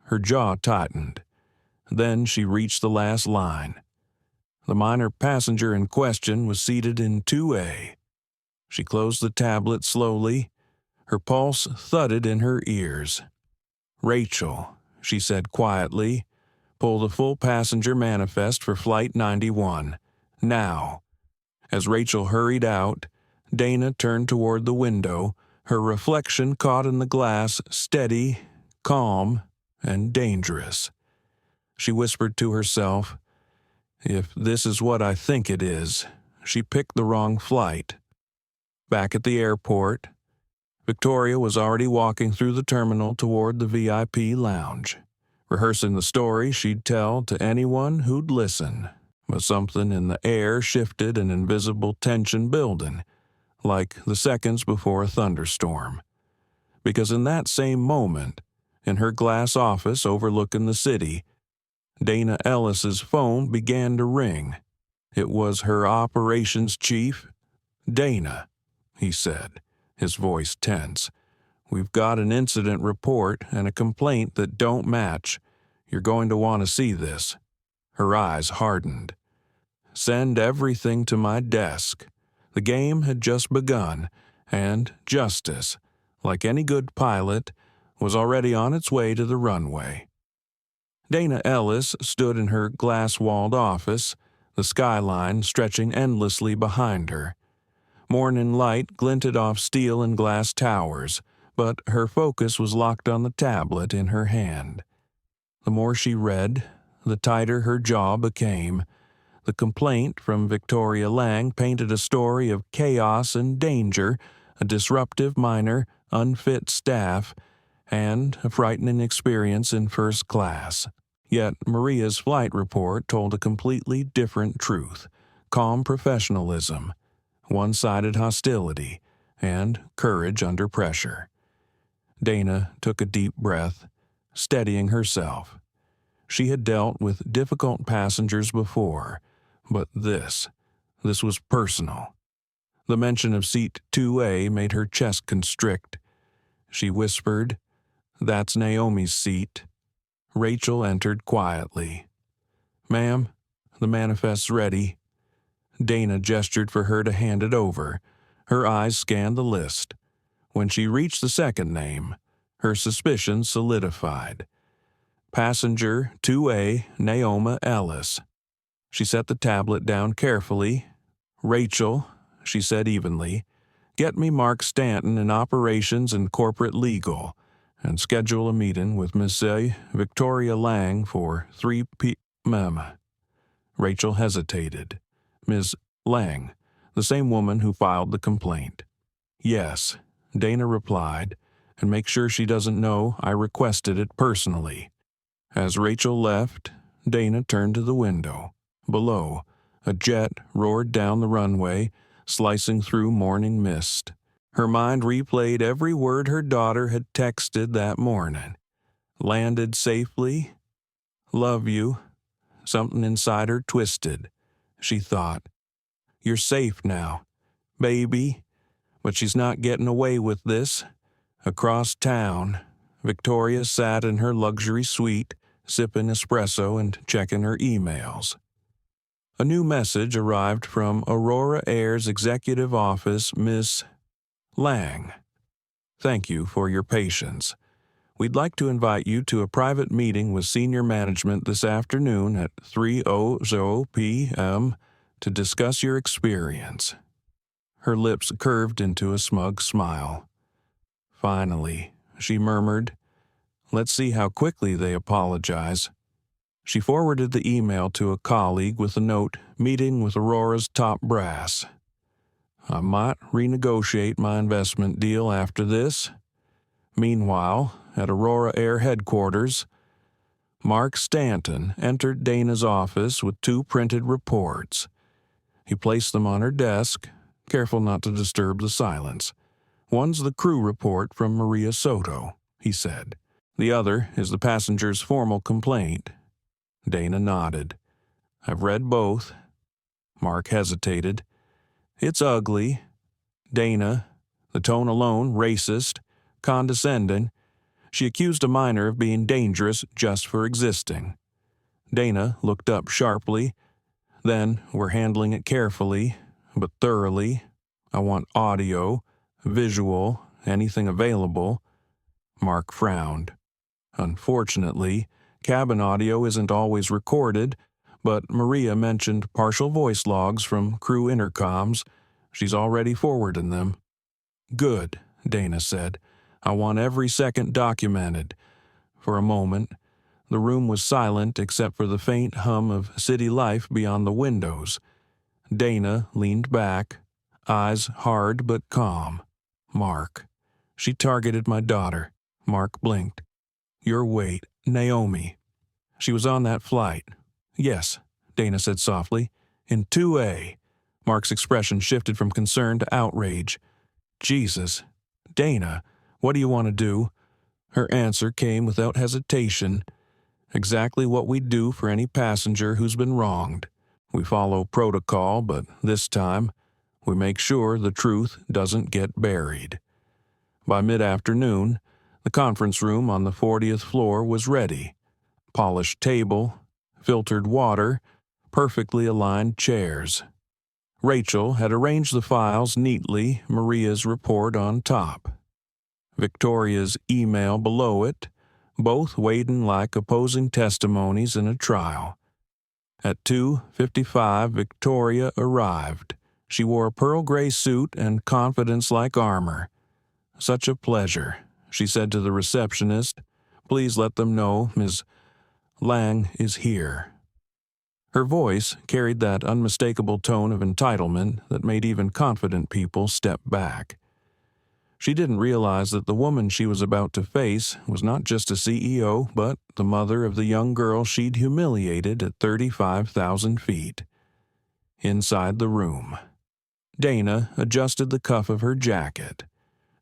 Her jaw tightened. Then she reached the last line. The minor passenger in question was seated in 2A. She closed the tablet slowly. Her pulse thudded in her ears. Rachel, she said quietly, pull the full passenger manifest for Flight 91. Now. As Rachel hurried out, Dana turned toward the window, her reflection caught in the glass, steady, calm, and dangerous. She whispered to herself, if this is what I think it is, she picked the wrong flight. Back at the airport, Victoria was already walking through the terminal toward the VIP lounge, rehearsing the story she'd tell to anyone who'd listen. But something in the air shifted, an invisible tension building, like the seconds before a thunderstorm. Because in that same moment, in her glass office overlooking the city, Dana Ellis's phone began to ring. It was her operations chief. Dana, he said, his voice tense. We've got an incident report and a complaint that don't match. You're going to want to see this. Her eyes hardened. Send everything to my desk. The game had just begun, and justice, like any good pilot, was already on its way to the runway. Dana Ellis stood in her glass-walled office, the skyline stretching endlessly behind her. Morning light glinted off steel and glass towers, but her focus was locked on the tablet in her hand. The more she read, the tighter her jaw became. The complaint from Victoria Lang painted a story of chaos and danger, a disruptive minor, unfit staff, and a frightening experience in first class. Yet Maria's flight report told a completely different truth: calm professionalism, one-sided hostility, and courage under pressure. Dana took a deep breath, steadying herself. She had dealt with difficult passengers before, but this was personal. The mention of seat 2A made her chest constrict. She whispered, "That's Naomi's seat." Rachel entered quietly. "Ma'am, the manifest's ready." Dana gestured for her to hand it over. Her eyes scanned the list. When she reached the second name, her suspicions solidified. Passenger 2A, Naomi Ellis. She set the tablet down carefully. "Rachel," she said evenly, "get me Mark Stanton in operations and corporate legal, and schedule a meeting with Miss Victoria Lang for 3 p.m. Rachel hesitated. Ms. Lang, the same woman who filed the complaint. "Yes," Dana replied, "and make sure she doesn't know I requested it personally." As Rachel left, Dana turned to the window. Below, a jet roared down the runway, slicing through morning mist. Her mind replayed every word her daughter had texted that morning. Landed safely. Love you. Something inside her twisted. She thought, "You're safe now, baby." But she's not getting away with this. Across town, Victoria sat in her luxury suite, sipping espresso and checking her emails. A new message arrived from Aurora Air's executive office, Miss Lang. "Thank you for your patience. We'd like to invite you to a private meeting with senior management this afternoon at 3:00 p.m. to discuss your experience." Her lips curved into a smug smile. "Finally," she murmured. "Let's see how quickly they apologize." She forwarded the email to a colleague with a note, "Meeting with Aurora's top brass." I might renegotiate my investment deal after this. Meanwhile, at Aurora Air headquarters, Mark Stanton entered Dana's office with 2 printed reports. He placed them on her desk, careful not to disturb the silence. "One's the crew report from Maria Soto," he said. "The other is the passenger's formal complaint." Dana nodded. "I've read both." Mark hesitated. "It's ugly." Dana, the tone alone racist, condescending. She accused a minor of being dangerous just for existing. Dana looked up sharply. "Then we're handling it carefully, but thoroughly. I want audio, visual, anything available." Mark frowned. "Unfortunately, cabin audio isn't always recorded, but Maria mentioned partial voice logs from crew intercoms. She's already forwarding them." "Good," Dana said. "I want every second documented." For a moment, the room was silent except for the faint hum of city life beyond the windows. Dana leaned back, eyes hard but calm. "Mark." She targeted my daughter. Mark blinked. "Your weight, Naomi. She was on that flight." "Yes," Dana said softly. "In 2A. Mark's expression shifted from concern to outrage. "Jesus. Dana, what do you want to do?" Her answer came without hesitation. "Exactly what we do for any passenger who's been wronged. We follow protocol, but this time, we make sure the truth doesn't get buried." By mid-afternoon, the conference room on the 40th floor was ready. Polished table, filtered water, perfectly aligned chairs. Rachel had arranged the files neatly, Maria's report on top. Victoria's email below it, both weighted like opposing testimonies in a trial. At 2:55, Victoria arrived. She wore a pearl gray suit and confidence-like armor. "Such a pleasure," she said to the receptionist. "Please let them know Ms. Lang is here." Her voice carried that unmistakable tone of entitlement that made even confident people step back. She didn't realize that the woman she was about to face was not just a CEO, but the mother of the young girl she'd humiliated at 35,000 feet. Inside the room, Dana adjusted the cuff of her jacket.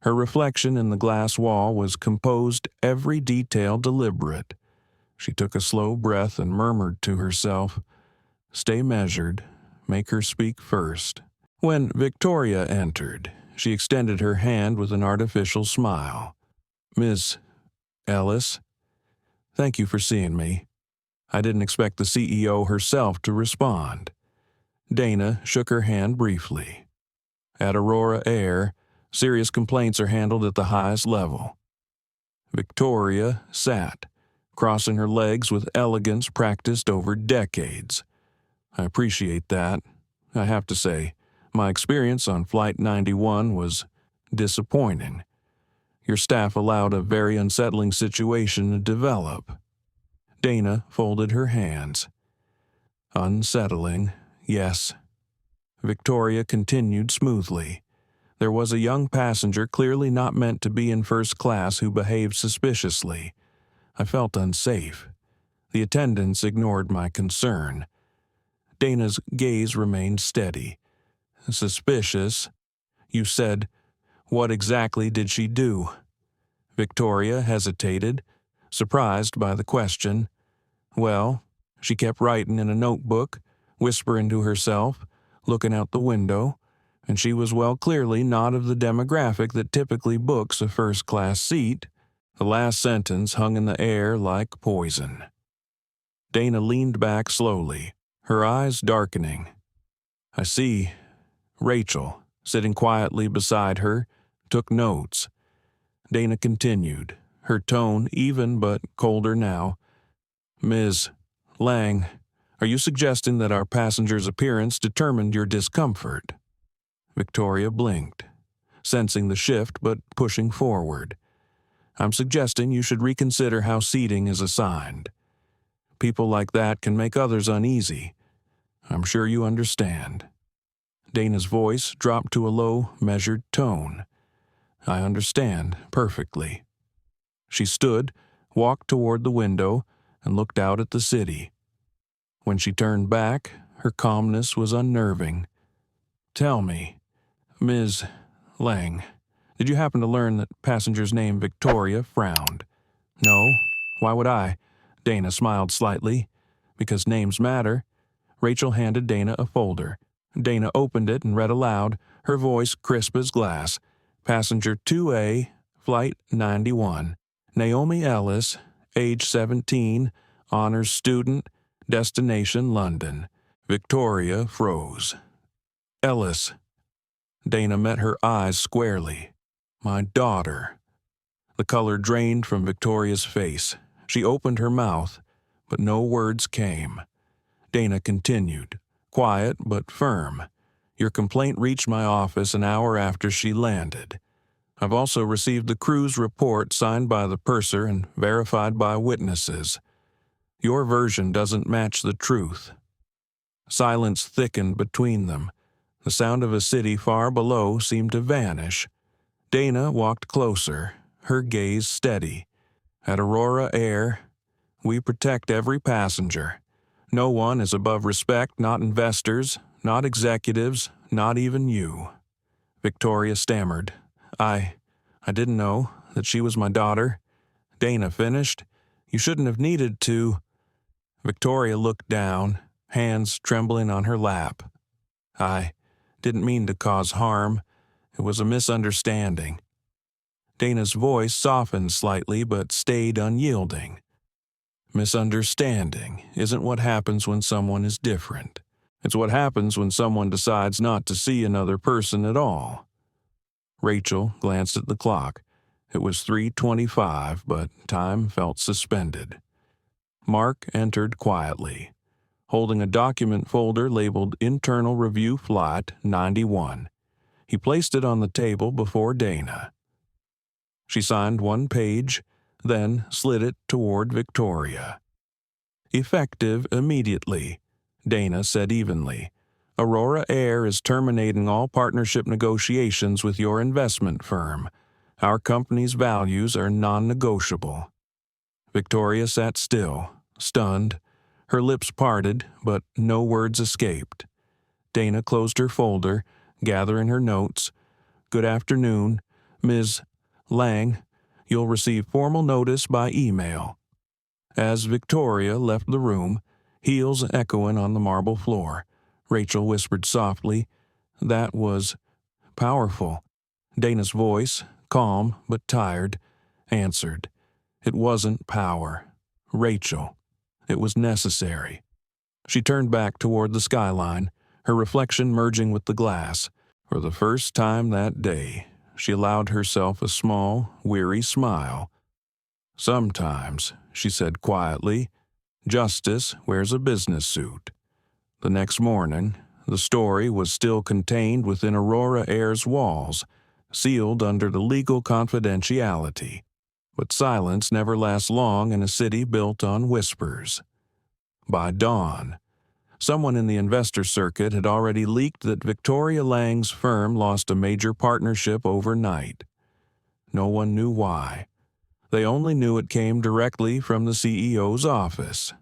Her reflection in the glass wall was composed, every detail deliberate. She took a slow breath and murmured to herself, "Stay measured. Make her speak first." When Victoria entered, she extended her hand with an artificial smile. "Ms. Ellis, thank you for seeing me." I didn't expect the CEO herself to respond. Dana shook her hand briefly. "At Aurora Air, serious complaints are handled at the highest level." Victoria sat, crossing her legs with elegance practiced over decades. "I appreciate that. I have to say, my experience on Flight 91 was disappointing. Your staff allowed a very unsettling situation to develop." Dana folded her hands. "Unsettling, yes." Victoria continued smoothly. "There was a young passenger clearly not meant to be in first class who behaved suspiciously. I felt unsafe. The attendants ignored my concern." Dana's gaze remained steady. "Suspicious? You said, what exactly did she do?" Victoria hesitated, surprised by the question. "Well, she kept writing in a notebook, whispering to herself, looking out the window, and she was clearly not of the demographic that typically books a first-class seat." The last sentence hung in the air like poison. Dana leaned back slowly, her eyes darkening. "I see." Rachel, sitting quietly beside her, took notes. Dana continued, her tone even but colder now. "Ms. Lang, are you suggesting that our passenger's appearance determined your discomfort?" Victoria blinked, sensing the shift but pushing forward. "I'm suggesting you should reconsider how seating is assigned. People like that can make others uneasy. I'm sure you understand." Dana's voice dropped to a low, measured tone. I understand perfectly. She stood, walked toward the window, and looked out at the city. When she turned back, her calmness was unnerving. Tell me, Ms. Lang, did you happen to learn that passenger's name Victoria frowned? No. Why would I? Dana smiled slightly. Because names matter. Rachel handed Dana a folder. Dana opened it and read aloud, her voice crisp as glass. Passenger 2A, Flight 91. Naomi Ellis, age 17, honors student, destination London. Victoria froze. Ellis. Dana met her eyes squarely. My daughter. The color drained from Victoria's face. She opened her mouth, but no words came. Dana continued, quiet but firm. Your complaint reached my office an hour after she landed. I've also received the crew's report signed by the purser and verified by witnesses. Your version doesn't match the truth. Silence thickened between them. The sound of a city far below seemed to vanish. Dana walked closer, her gaze steady. At Aurora Air, we protect every passenger. No one is above respect, not investors, not executives, not even you. Victoria stammered. I didn't know that she was my daughter. Dana finished. You shouldn't have needed to. Victoria looked down, hands trembling on her lap. I didn't mean to cause harm. It was a misunderstanding. Dana's voice softened slightly but stayed unyielding. Misunderstanding isn't what happens when someone is different. It's what happens when someone decides not to see another person at all. Rachel glanced at the clock. It was 3:25, but time felt suspended. Mark entered quietly, holding a document folder labeled Internal Review Flight 91. He placed it on the table before Dana. She signed one page, then slid it toward Victoria. Effective immediately, Dana said evenly. Aurora Air is terminating all partnership negotiations with your investment firm. Our company's values are non-negotiable. Victoria sat still, stunned. Her lips parted, but no words escaped. Dana closed her folder, gathering her notes. Good afternoon, Ms. Lang. You'll receive formal notice by email. As Victoria left the room, heels echoing on the marble floor, Rachel whispered softly, That was powerful. Dana's voice, calm but tired, answered. It wasn't power. Rachel. It was necessary. She turned back toward the skyline, her reflection merging with the glass. For the first time that day, she allowed herself a small, weary smile. Sometimes, she said quietly, justice wears a business suit. The next morning, the story was still contained within Aurora Air's walls, sealed under the legal confidentiality. But silence never lasts long in a city built on whispers. By dawn, someone in the investor circuit had already leaked that Victoria Lang's firm lost a major partnership overnight. No one knew why. They only knew it came directly from the CEO's office.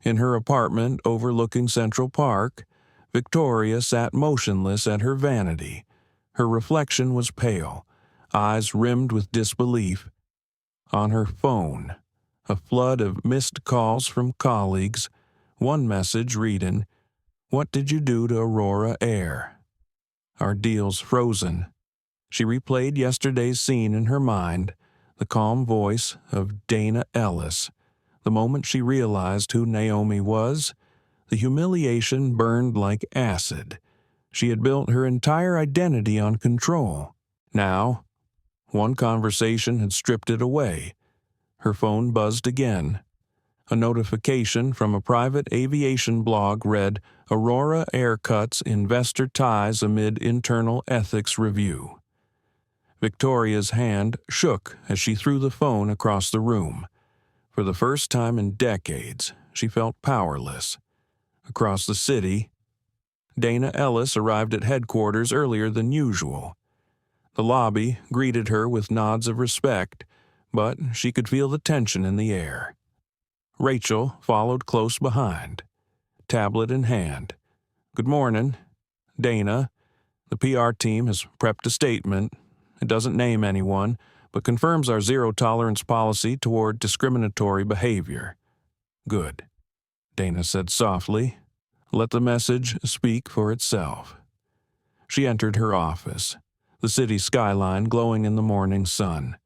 In her apartment overlooking Central Park, Victoria sat motionless at her vanity. Her reflection was pale, eyes rimmed with disbelief. On her phone, a flood of missed calls from colleagues, one message reading, What did you do to Aurora Air? Our deal's frozen. She replayed yesterday's scene in her mind, the calm voice of Dana Ellis. The moment she realized who Naomi was, the humiliation burned like acid. She had built her entire identity on control. Now, one conversation had stripped it away. Her phone buzzed again. A notification from a private aviation blog read, Aurora Air cuts investor ties amid internal ethics review. Victoria's hand shook as she threw the phone across the room. For the first time in decades, she felt powerless. Across the city, Dana Ellis arrived at headquarters earlier than usual. The lobby greeted her with nods of respect, but she could feel the tension in the air. Rachel followed close behind, tablet in hand. "Good morning, Dana. The PR team has prepped a statement. It doesn't name anyone, but confirms our zero-tolerance policy toward discriminatory behavior." "Good," Dana said softly. "Let the message speak for itself." She entered her office, the city skyline glowing in the morning sun.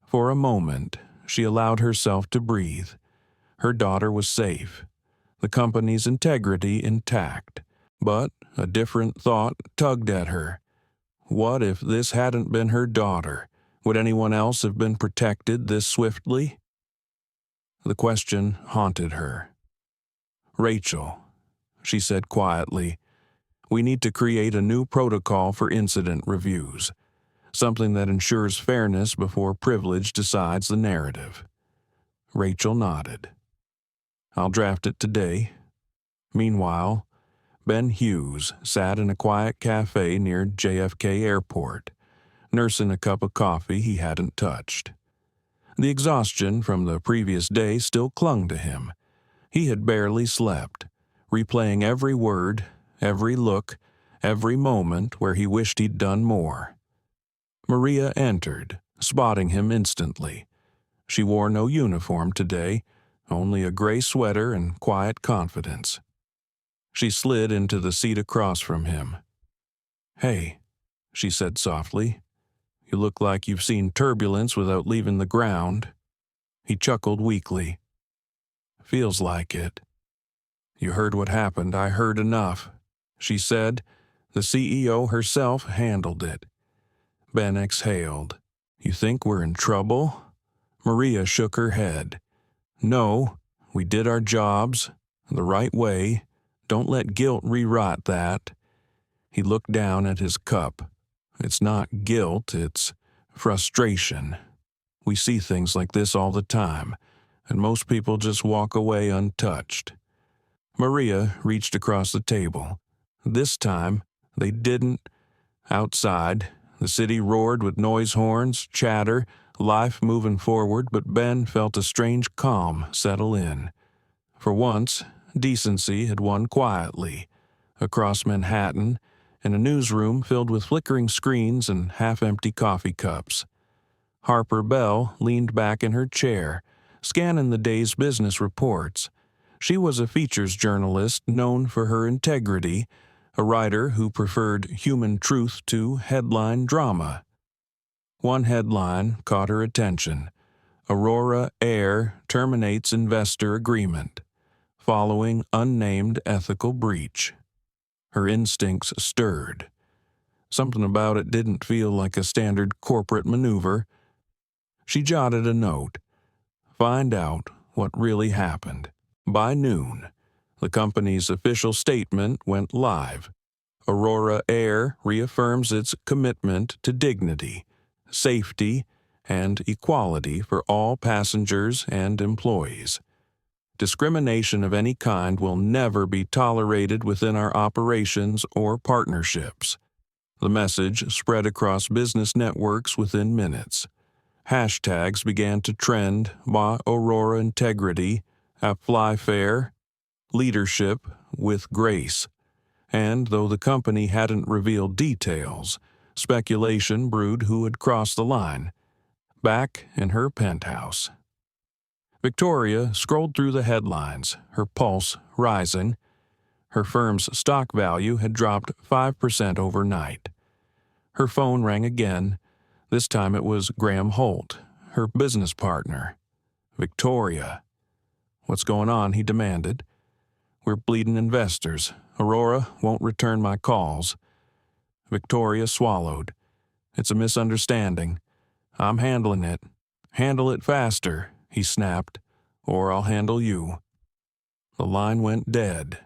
For a moment, she allowed herself to breathe. Her daughter was safe, the company's integrity intact, but a different thought tugged at her. What if this hadn't been her daughter? Would anyone else have been protected this swiftly? The question haunted her. "Rachel," she said quietly, "we need to create a new protocol for incident reviews, something that ensures fairness before privilege decides the narrative." Rachel nodded. "I'll draft it today." Meanwhile, Ben Hughes sat in a quiet cafe near JFK Airport, nursing a cup of coffee he hadn't touched. The exhaustion from the previous day still clung to him. He had barely slept, replaying every word, every look, every moment where he wished he'd done more. Maria entered, spotting him instantly. She wore no uniform today, only a gray sweater and quiet confidence. She slid into the seat across from him. "Hey," she said softly. "You look like you've seen turbulence without leaving the ground." He chuckled weakly. "Feels like it." "You heard what happened. I heard enough," she said. "The CEO herself handled it." Ben exhaled. "You think we're in trouble?" Maria shook her head. "No, we did our jobs the right way. Don't let guilt rewrite that." He looked down at his cup. "It's not guilt, it's frustration. We see things like this all the time, and most people just walk away untouched." Maria reached across the table. This time, they didn't. Outside, the city roared with noise horns, chatter, life moving forward, but Ben felt a strange calm settle in. For once, decency had won quietly. Across Manhattan, in a newsroom filled with flickering screens and half-empty coffee cups. Harper Bell leaned back in her chair, scanning the day's business reports. She was a features journalist known for her integrity, a writer who preferred human truth to headline drama. One headline caught her attention: "Aurora Air terminates investor agreement, following unnamed ethical breach." Her instincts stirred. Something about it didn't feel like a standard corporate maneuver. She jotted a note. Find out what really happened. By noon, the company's official statement went live. Aurora Air reaffirms its commitment to dignity, safety, and equality for all passengers and employees. Discrimination of any kind will never be tolerated within our operations or partnerships. The message spread across business networks within minutes. Hashtags began to trend: Aurora Integrity, Fly Fair, Leadership with Grace. And though the company hadn't revealed details, speculation brewed who had crossed the line. Back in her penthouse, Victoria scrolled through the headlines, her pulse rising. Her firm's stock value had dropped 5% overnight. Her phone rang again. This time it was Graham Holt, her business partner. "Victoria." "What's going on?" he demanded. "We're bleeding investors. Aurora won't return my calls." Victoria swallowed. "It's a misunderstanding. I'm handling it." "Handle it faster," he snapped, "or I'll handle you." The line went dead.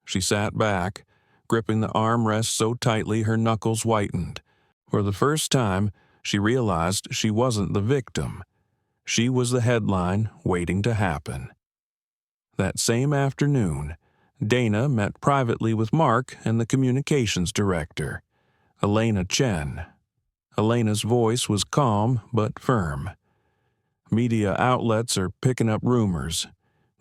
She sat back, gripping the armrest so tightly her knuckles whitened. For the first time, she realized she wasn't the victim. She was the headline waiting to happen. That same afternoon, Dana met privately with Mark and the communications director, Elena Chen. Elena's voice was calm but firm. Media outlets are picking up rumors.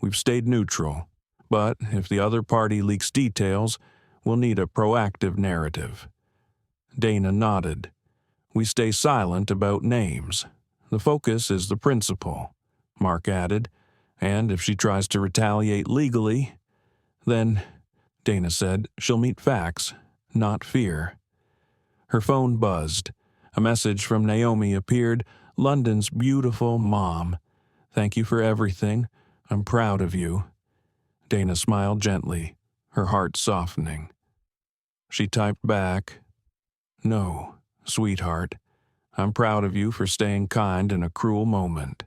We've stayed neutral, but if the other party leaks details, we'll need a proactive narrative. Dana nodded. We stay silent about names. The focus is the principal, Mark added, and if she tries to retaliate legally, then, Dana said, she'll meet facts, not fear. Her phone buzzed. A message from Naomi appeared. London's beautiful mom. Thank you for everything. I'm proud of you. Dana smiled gently, her heart softening. She typed back, No, sweetheart. I'm proud of you for staying kind in a cruel moment.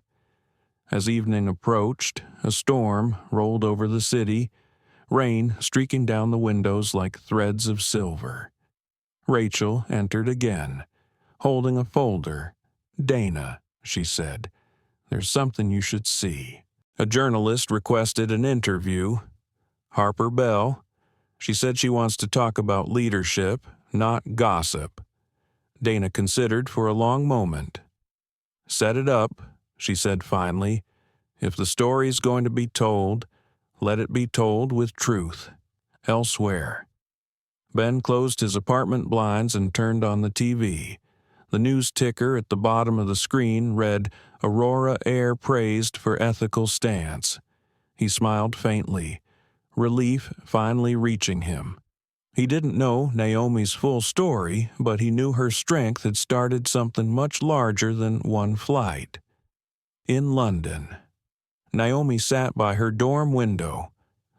As evening approached, a storm rolled over the city, rain streaking down the windows like threads of silver. Rachel entered again, holding a folder. Dana, she said, there's something you should see. A journalist requested an interview. Harper Bell. She said she wants to talk about leadership, not gossip. Dana considered for a long moment. Set it up, she said finally. If the story's going to be told, let it be told with truth. Elsewhere. Ben closed his apartment blinds and turned on the TV. The news ticker at the bottom of the screen read, Aurora Air praised for ethical stance. He smiled faintly, relief finally reaching him. He didn't know Naomi's full story, but he knew her strength had started something much larger than one flight. In London. Naomi sat by her dorm window,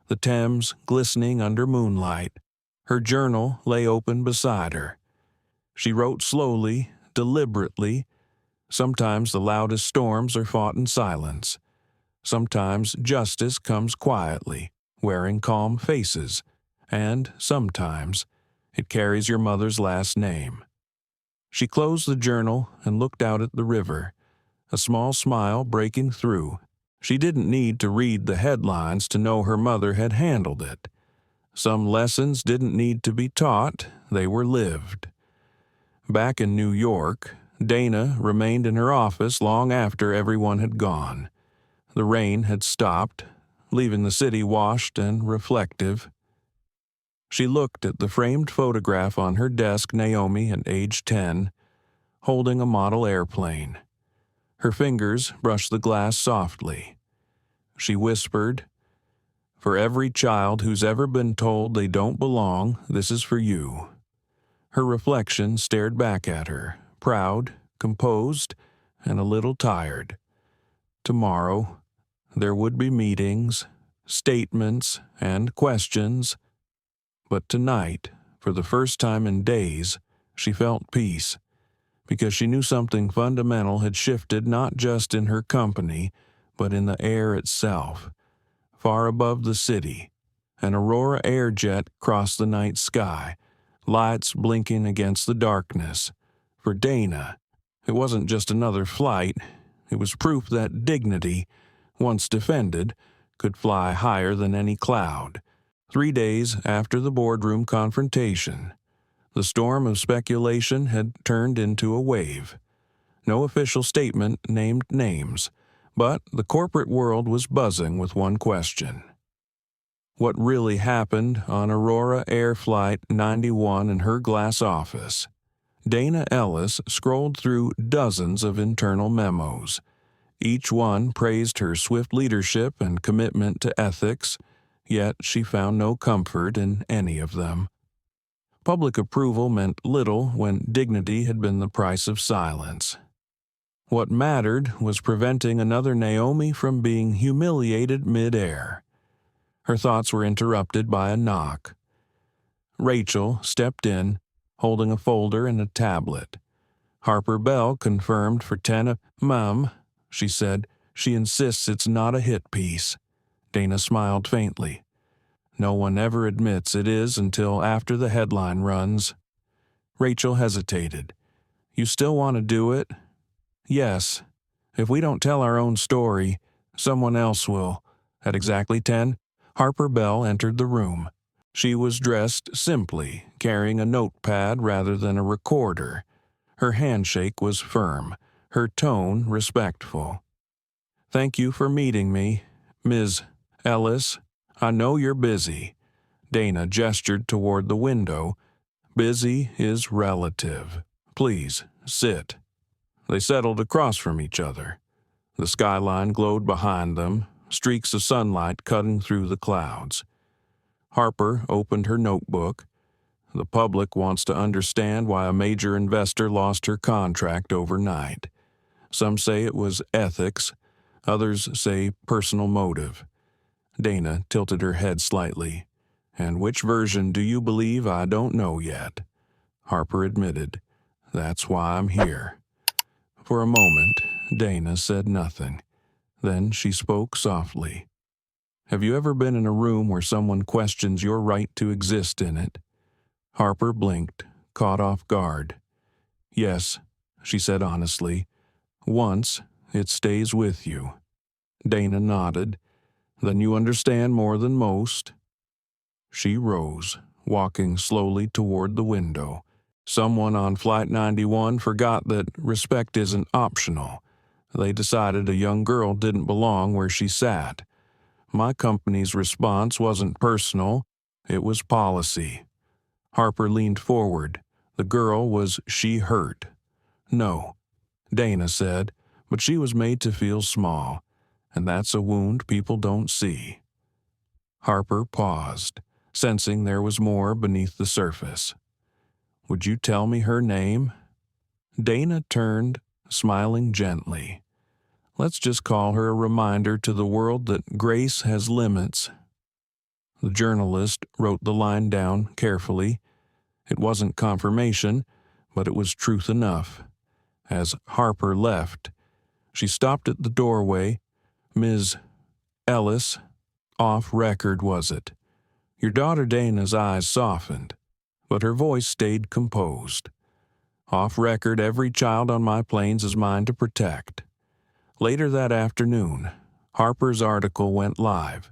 the Thames glistening under moonlight. Her journal lay open beside her. She wrote slowly, deliberately. Sometimes the loudest storms are fought in silence. Sometimes justice comes quietly, wearing calm faces. And sometimes it carries your mother's last name. She closed the journal and looked out at the river, a small smile breaking through. She didn't need to read the headlines to know her mother had handled it. Some lessons didn't need to be taught, they were lived. Back in New York, Dana remained in her office long after everyone had gone. The rain had stopped, leaving the city washed and reflective. She looked at the framed photograph on her desk Naomi at age 10, holding a model airplane. Her fingers brushed the glass softly. She whispered, For every child who's ever been told they don't belong, this is for you. Her reflection stared back at her, proud, composed, and a little tired. Tomorrow, there would be meetings, statements, and questions. But tonight, for the first time in days, she felt peace, because she knew something fundamental had shifted not just in her company, but in the air itself. Far above the city, an Aurora air jet crossed the night sky, lights blinking against the darkness. For Dana, it wasn't just another flight, it was proof that dignity, once defended, could fly higher than any cloud. 3 days after the boardroom confrontation, the storm of speculation had turned into a wave. No official statement named names, but the corporate world was buzzing with one question. What really happened on Aurora Air Flight 91 in her glass office? Dana Ellis scrolled through dozens of internal memos. Each one praised her swift leadership and commitment to ethics, yet she found no comfort in any of them. Public approval meant little when dignity had been the price of silence. What mattered was preventing another Naomi from being humiliated mid-air. Her thoughts were interrupted by a knock. Rachel stepped in, holding a folder and a tablet. Harper Bell confirmed for 10. Mum, she said, she insists it's not a hit piece. Dana smiled faintly. No one ever admits it is until after the headline runs. Rachel hesitated. You still want to do it? Yes. If we don't tell our own story, someone else will. At exactly 10, Harper Bell entered the room. She was dressed simply, carrying a notepad rather than a recorder. Her handshake was firm, her tone respectful. "Thank you for meeting me, Ms. Ellis. I know you're busy." Dana gestured toward the window. "Busy is relative. Please, sit." They settled across from each other. The skyline glowed behind them, streaks of sunlight cutting through the clouds. Harper opened her notebook. The public wants to understand why a major investor lost her contract overnight. Some say it was ethics, others say personal motive. Dana tilted her head slightly. "And which version do you believe? I don't know yet." Harper admitted. "That's why I'm here." For a moment, Dana said nothing. Then she spoke softly. "Have you ever been in a room where someone questions your right to exist in it?" Harper blinked, caught off guard. "Yes," she said honestly. "Once, it stays with you." Dana nodded. "Then you understand more than most." She rose, walking slowly toward the window. "Someone on Flight 91 forgot that respect isn't optional. They decided a young girl didn't belong where she sat. My company's response wasn't personal, it was policy." Harper leaned forward. The girl was she hurt? "No," Dana said, "but she was made to feel small, and that's a wound people don't see." Harper paused, sensing there was more beneath the surface. "Would you tell me her name?" Dana turned, smiling gently. "Let's just call her a reminder to the world that grace has limits." The journalist wrote the line down carefully. It wasn't confirmation, but it was truth enough. As Harper left, she stopped at the doorway. "Ms. Ellis, off record, was it?" Your daughter Dana's eyes softened, but her voice stayed composed. "Off record, every child on my planes is mine to protect." Later that afternoon, Harper's article went live.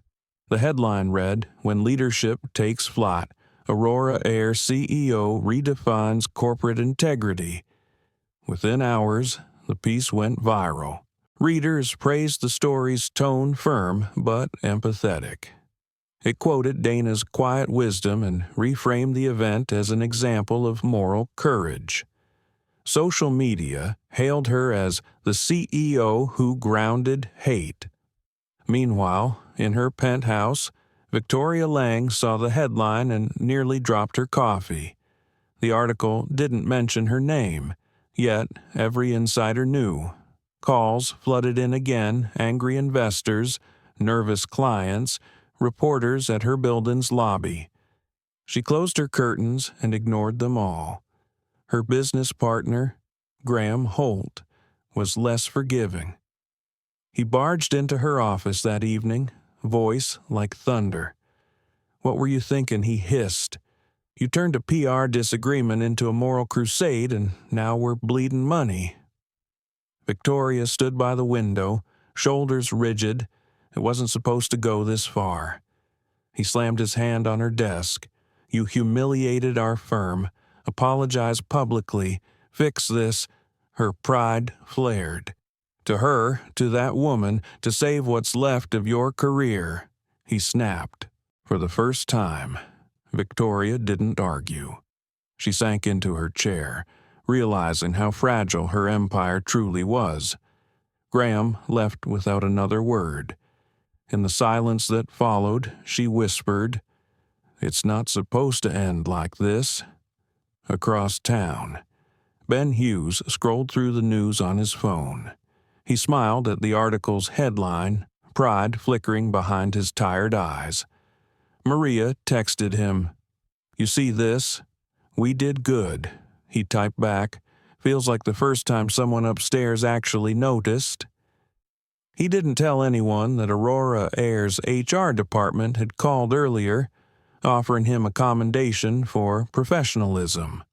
The headline read, "When Leadership Takes Flight, Aurora Air CEO Redefines Corporate Integrity." Within hours, the piece went viral. Readers praised the story's tone firm but empathetic. It quoted Dana's quiet wisdom and reframed the event as an example of moral courage. Social media hailed her as the CEO who grounded hate. Meanwhile, in her penthouse, Victoria Lang saw the headline and nearly dropped her coffee. The article didn't mention her name, yet every insider knew. Calls flooded in again, angry investors, nervous clients, reporters at her building's lobby. She closed her curtains and ignored them all. Her business partner, Graham Holt, was less forgiving. He barged into her office that evening, voice like thunder. "What were you thinking?" he hissed. "You turned a PR disagreement into a moral crusade, and now we're bleeding money." Victoria stood by the window, shoulders rigid. It wasn't supposed to go this far. He slammed his hand on her desk. "You humiliated our firm. Apologize publicly. Fix this." Her pride flared. "To her, to that woman, to save what's left of your career," he snapped. For the first time, Victoria didn't argue. She sank into her chair, realizing how fragile her empire truly was. Graham left without another word. In the silence that followed, she whispered, "It's not supposed to end like this." Across town, Ben Hughes scrolled through the news on his phone. He smiled at the article's headline, pride flickering behind his tired eyes. Maria texted him, "You see this? We did good." He typed back, "Feels like the first time someone upstairs actually noticed." He didn't tell anyone that Aurora Air's HR department had called earlier, offering him a commendation for professionalism.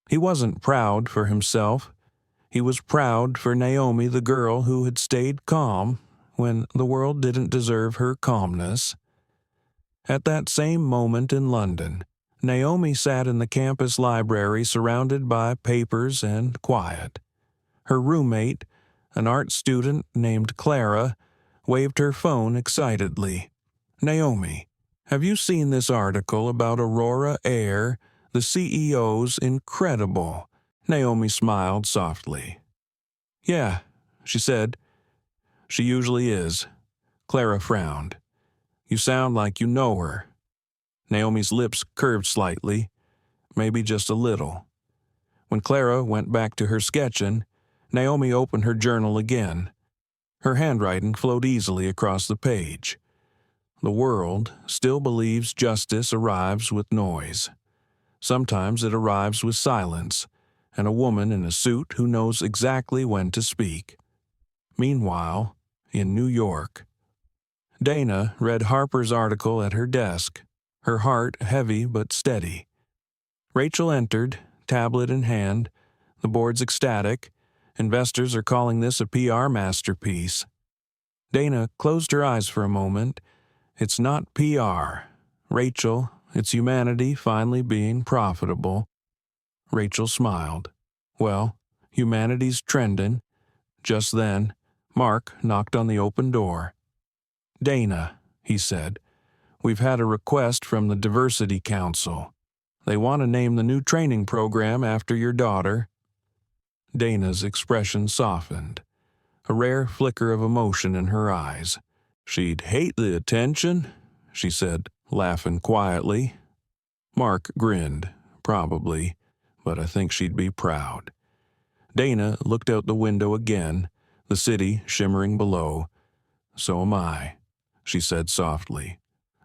He wasn't proud for himself. He was proud for Naomi, the girl who had stayed calm when the world didn't deserve her calmness. At that same moment in London, Naomi sat in the campus library surrounded by papers and quiet. Her roommate, an art student named Clara, waved her phone excitedly. "Naomi, have you seen this article about Aurora Air, the CEO's incredible?" Naomi smiled softly. "Yeah," she said. "She usually is." Clara frowned. "You sound like you know her." Naomi's lips curved slightly, maybe just a little. When Clara went back to her sketching, Naomi opened her journal again. Her handwriting flowed easily across the page. "The world still believes justice arrives with noise. Sometimes it arrives with silence, and a woman in a suit who knows exactly when to speak." Meanwhile, in New York, Dana read Harper's article at her desk, her heart heavy but steady. Rachel entered, tablet in hand. The board's ecstatic. Investors are calling this a PR masterpiece. Dana closed her eyes for a moment. "It's not PR. Rachel, it's humanity finally being profitable." Rachel smiled. "Well, humanity's trending." Just then, Mark knocked on the open door. "Dana," he said, "we've had a request from the Diversity Council. They want to name the new training program after your daughter." Dana's expression softened, a rare flicker of emotion in her eyes. "She'd hate the attention," she said, laughing quietly. Mark grinned, "Probably, but I think she'd be proud." Dana looked out the window again, the city shimmering below. "So am I," she said softly.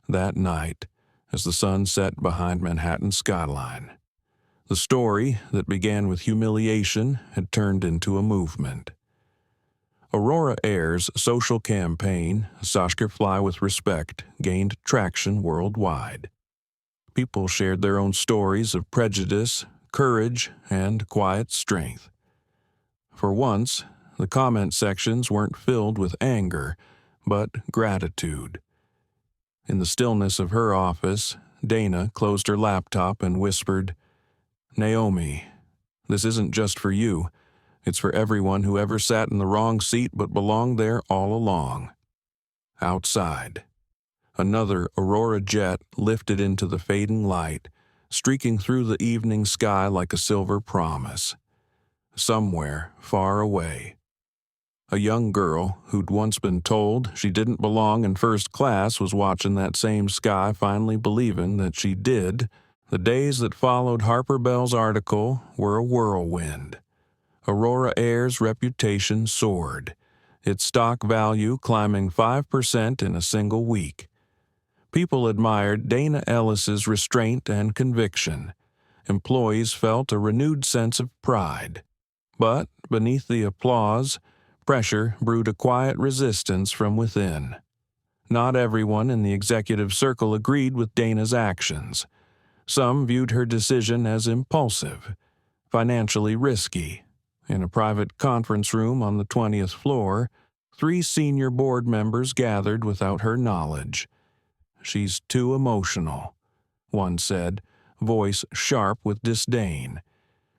That night, as the sun set behind Manhattan's skyline, the story that began with humiliation had turned into a movement. Aurora Air's social campaign, "Saskia Fly with Respect," gained traction worldwide. People shared their own stories of prejudice, courage, and quiet strength. For once, the comment sections weren't filled with anger, but gratitude. In the stillness of her office, Dana closed her laptop and whispered, "Naomi, this isn't just for you. It's for everyone who ever sat in the wrong seat but belonged there all along." Outside, another Aurora jet lifted into the fading light, streaking through the evening sky like a silver promise. Somewhere far away, a young girl who'd once been told she didn't belong in first class was watching that same sky, finally believing that she did. The days that followed Harper Bell's article were a whirlwind. Aurora Air's reputation soared, its stock value climbing 5% in a single week. People admired Dana Ellis's restraint and conviction. Employees felt a renewed sense of pride. But beneath the applause, pressure brewed a quiet resistance from within. Not everyone in the executive circle agreed with Dana's actions. Some viewed her decision as impulsive, financially risky. In a private conference room on the 20th floor, 3 senior board members gathered without her knowledge. "She's too emotional," one said, voice sharp with disdain.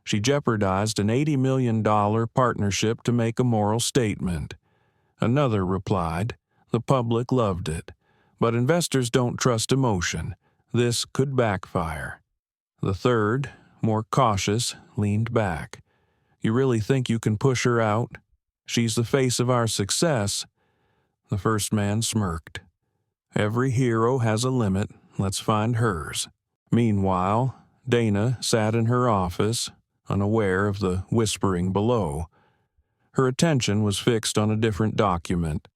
"She jeopardized an $80 million partnership to make a moral statement." Another replied, "The public loved it, but investors don't trust emotion. This could backfire." The third, more cautious, leaned back. "You really think you can push her out? She's the face of our success." The first man smirked. "Every hero has a limit. Let's find hers." Meanwhile, Dana sat in her office, unaware of the whispering below. Her attention was fixed on a different document,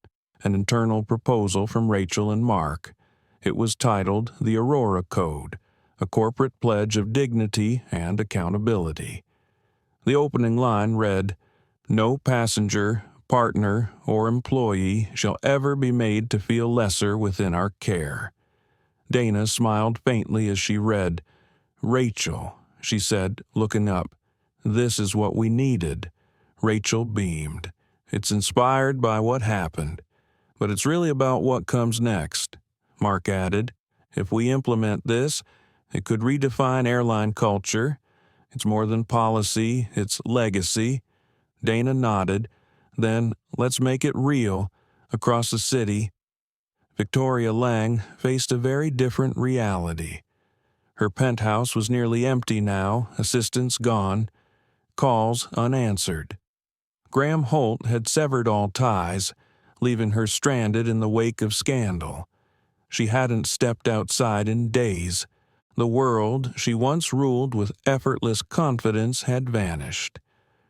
an internal proposal from Rachel and Mark. It was titled The Aurora Code, a corporate pledge of dignity and accountability. The opening line read, "No passenger, partner, or employee shall ever be made to feel lesser within our care." Dana smiled faintly as she read. "Rachel," she said, looking up, "this is what we needed." Rachel beamed. "It's inspired by what happened, but it's really about what comes next," Mark added, If we implement this, it could redefine airline culture. It's more than policy, it's legacy." Dana nodded. "Then let's make it real." Across the city, Victoria Lang faced a very different reality. Her penthouse was nearly empty now, assistants gone, calls unanswered. Graham Holt had severed all ties, leaving her stranded in the wake of scandal. She hadn't stepped outside in days. The world she once ruled with effortless confidence had vanished,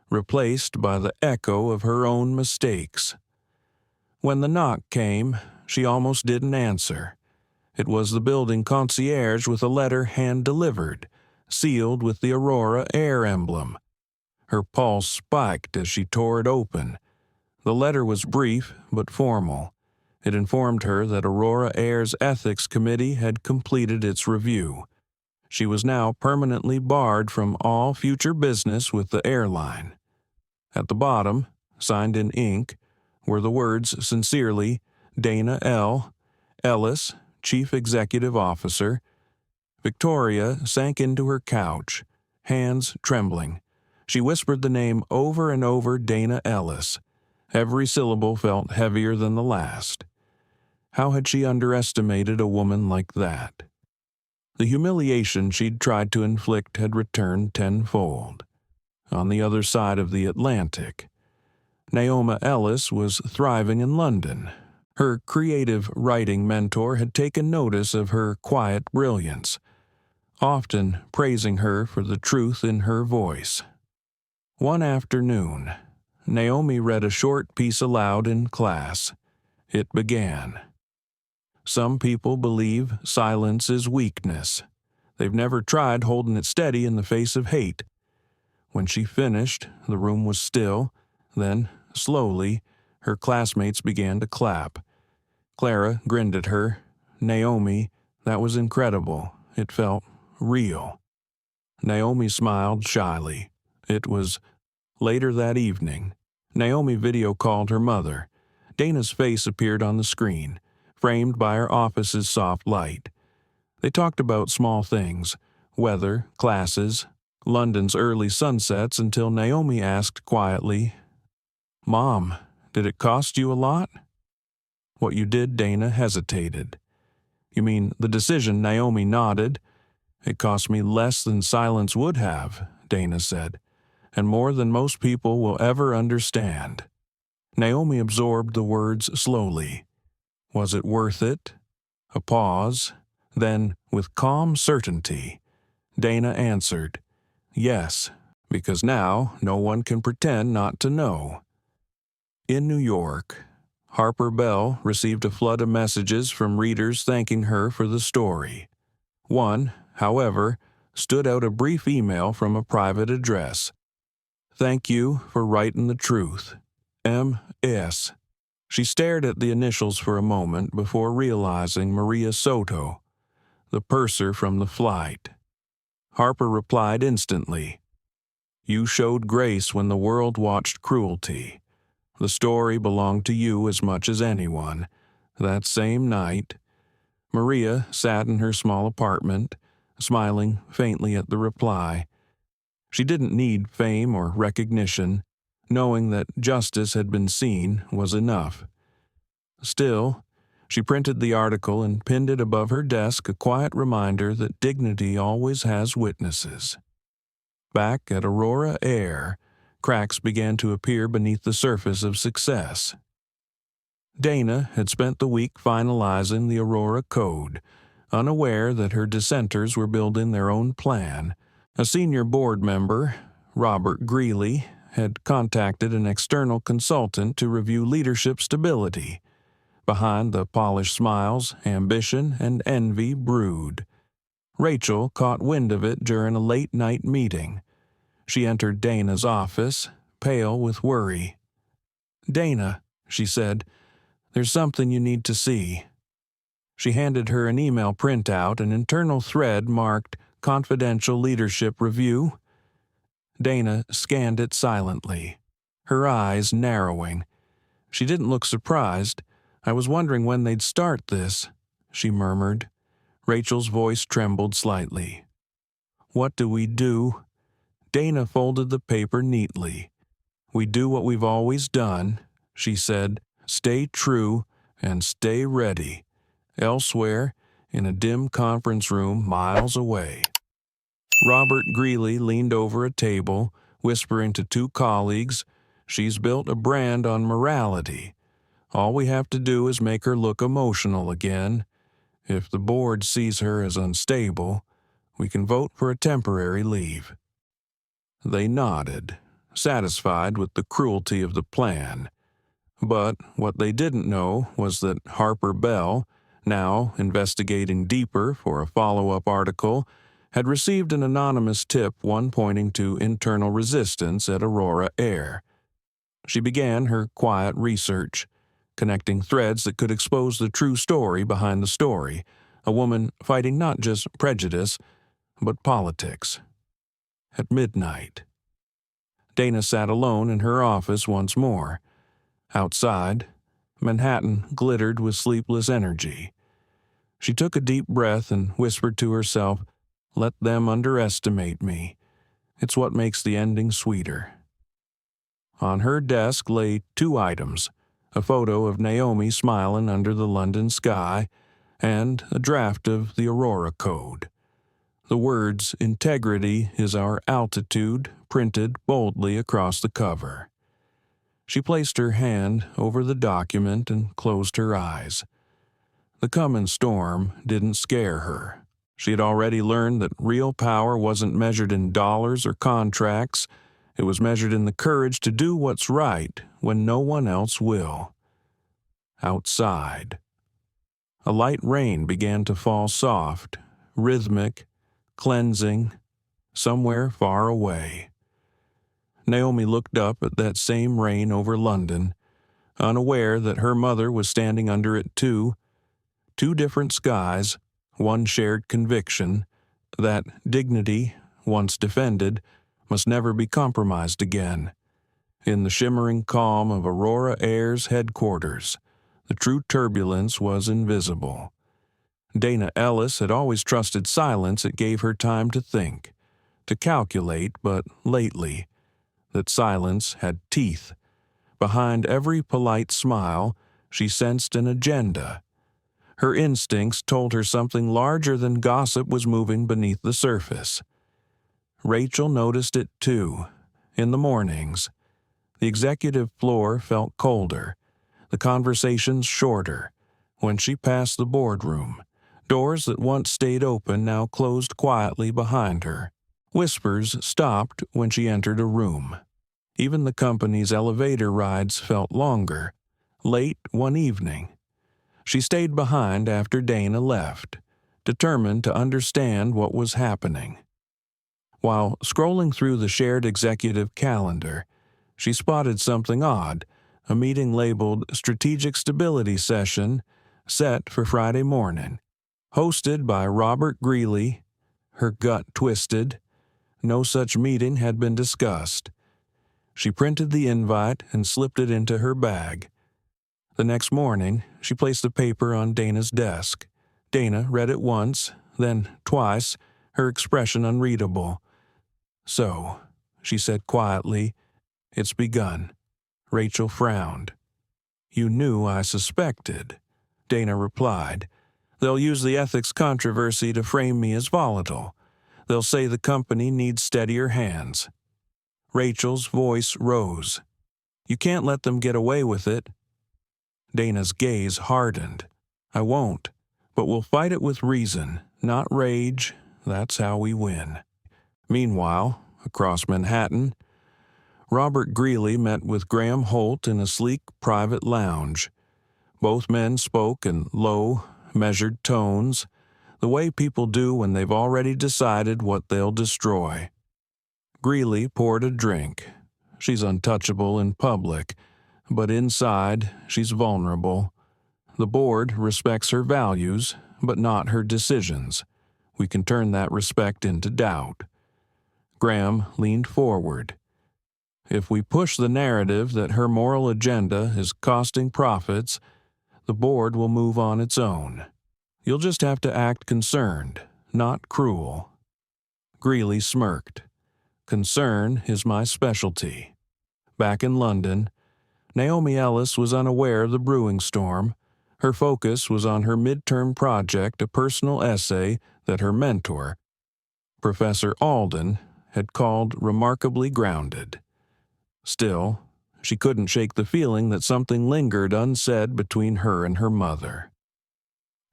replaced by the echo of her own mistakes. When the knock came, she almost didn't answer. It was the building concierge with a letter hand-delivered, sealed with the Aurora Air emblem. Her pulse spiked as she tore it open. The letter was brief but formal. It informed her that Aurora Air's ethics committee had completed its review. She was now permanently barred from all future business with the airline. At the bottom, signed in ink, were the words sincerely, Dana L. Ellis, Chief Executive Officer. Victoria sank into her couch, hands trembling. She whispered the name over and over, Dana Ellis. Every syllable felt heavier than the last. How had she underestimated a woman like that? The humiliation she'd tried to inflict had returned tenfold. On the other side of the Atlantic, Naomi Ellis was thriving in London. Her creative writing mentor had taken notice of her quiet brilliance, often praising her for the truth in her voice. One afternoon, Naomi read a short piece aloud in class. It began, "Some people believe silence is weakness. They've never tried holding it steady in the face of hate." When she finished, the room was still. Then, slowly, her classmates began to clap. Clara grinned at her. "Naomi, that was incredible. It felt real." Naomi smiled shyly. It was later that evening. Naomi video-called her mother. Dana's face appeared on the screen, framed by her office's soft light. They talked about small things, weather, classes, London's early sunsets, until Naomi asked quietly, "Mom, did it cost you a lot?" "What you did?" Dana hesitated. "You mean the decision?" Naomi nodded. "It cost me less than silence would have," Dana said, "and more than most people will ever understand." Naomi absorbed the words slowly. Was it worth it? A pause. Then, with calm certainty, Dana answered, "Yes, because now no one can pretend not to know." In New York, Harper Bell received a flood of messages from readers thanking her for the story. One, however, stood out, a brief email from a private address. "Thank you for writing the truth. M.S." She stared at the initials for a moment before realizing Maria Soto, the purser from the flight. Harper replied instantly, "You showed grace when the world watched cruelty. The story belonged to you as much as anyone." That same night, Maria sat in her small apartment, smiling faintly at the reply. She didn't need fame or recognition. Knowing that justice had been seen was enough. Still, she printed the article and pinned it above her desk, a quiet reminder that dignity always has witnesses. Back at Aurora Air, cracks began to appear beneath the surface of success. Dana had spent the week finalizing the Aurora Code, unaware that her dissenters were building their own plan. A senior board member, Robert Greeley, had contacted an external consultant to review leadership stability. Behind the polished smiles, ambition and envy brewed. Rachel caught wind of it during a late-night meeting. She entered Dana's office, pale with worry. "Dana," she said, "there's something you need to see." She handed her an email printout, an internal thread marked "Confidential Leadership Review." Dana scanned it silently, her eyes narrowing. She didn't look surprised. "I was wondering when they'd start this," she murmured. Rachel's voice trembled slightly. "What do we do?" Dana folded the paper neatly. "We do what we've always done," she said. "Stay true and stay ready." Elsewhere, in a dim conference room miles away, Robert Greeley leaned over a table, whispering to two colleagues, "She's built a brand on morality. All we have to do is make her look emotional again. If the board sees her as unstable, we can vote for a temporary leave." They nodded, satisfied with the cruelty of the plan. But what they didn't know was that Harper Bell, now investigating deeper for a follow-up article, had received an anonymous tip, one pointing to internal resistance at Aurora Air. She began her quiet research, connecting threads that could expose the true story behind the story, a woman fighting not just prejudice, but politics. At midnight, Dana sat alone in her office once more. Outside, Manhattan glittered with sleepless energy. She took a deep breath and whispered to herself, "Let them underestimate me. It's what makes the ending sweeter." On her desk lay two items, a photo of Naomi smiling under the London sky, and a draft of the Aurora Code. The words, "Integrity is our altitude," printed boldly across the cover. She placed her hand over the document and closed her eyes. The coming storm didn't scare her. She had already learned that real power wasn't measured in dollars or contracts. It was measured in the courage to do what's right when no one else will. Outside, a light rain began to fall soft, rhythmic, cleansing, somewhere far away. Naomi looked up at that same rain over London, unaware that her mother was standing under it too. Two different skies, one shared conviction that dignity, once defended, must never be compromised again. In the shimmering calm of Aurora Air's headquarters, the true turbulence was invisible. Dana Ellis had always trusted silence. It gave her time to think, to calculate, but lately, that silence had teeth. Behind every polite smile, she sensed an agenda. Her instincts told her something larger than gossip was moving beneath the surface. Rachel noticed it too. In the mornings, the executive floor felt colder, the conversations shorter. When she passed the boardroom, doors that once stayed open now closed quietly behind her. Whispers stopped when she entered a room. Even the company's elevator rides felt longer. Late one evening, she stayed behind after Dana left, determined to understand what was happening. While scrolling through the shared executive calendar, she spotted something odd, a meeting labeled Strategic Stability Session, set for Friday morning. Hosted by Robert Greeley. Her gut twisted. No such meeting had been discussed. She printed the invite and slipped it into her bag. The next morning, she placed the paper on Dana's desk. Dana read it once, then twice, her expression unreadable. "So," she said quietly, "it's begun." Rachel frowned. "You knew I suspected," Dana replied. "They'll use the ethics controversy to frame me as volatile. They'll say the company needs steadier hands." Rachel's voice rose. "You can't let them get away with it." Dana's gaze hardened. "I won't, but we'll fight it with reason, not rage. That's how we win." Meanwhile, across Manhattan, Robert Greeley met with Graham Holt in a sleek private lounge. Both men spoke in low, measured tones, the way people do when they've already decided what they'll destroy. Greeley poured a drink. She's untouchable in public, but inside she's vulnerable. The board respects her values, but not her decisions. We can turn that respect into doubt. Graham leaned forward. If we push the narrative that her moral agenda is costing profits, the board will move on its own. You'll just have to act concerned, not cruel." Greeley smirked. "Concern is my specialty." Back in London, Naomi Ellis was unaware of the brewing storm. Her focus was on her midterm project, a personal essay that her mentor, Professor Alden, had called remarkably grounded. Still, she couldn't shake the feeling that something lingered unsaid between her and her mother.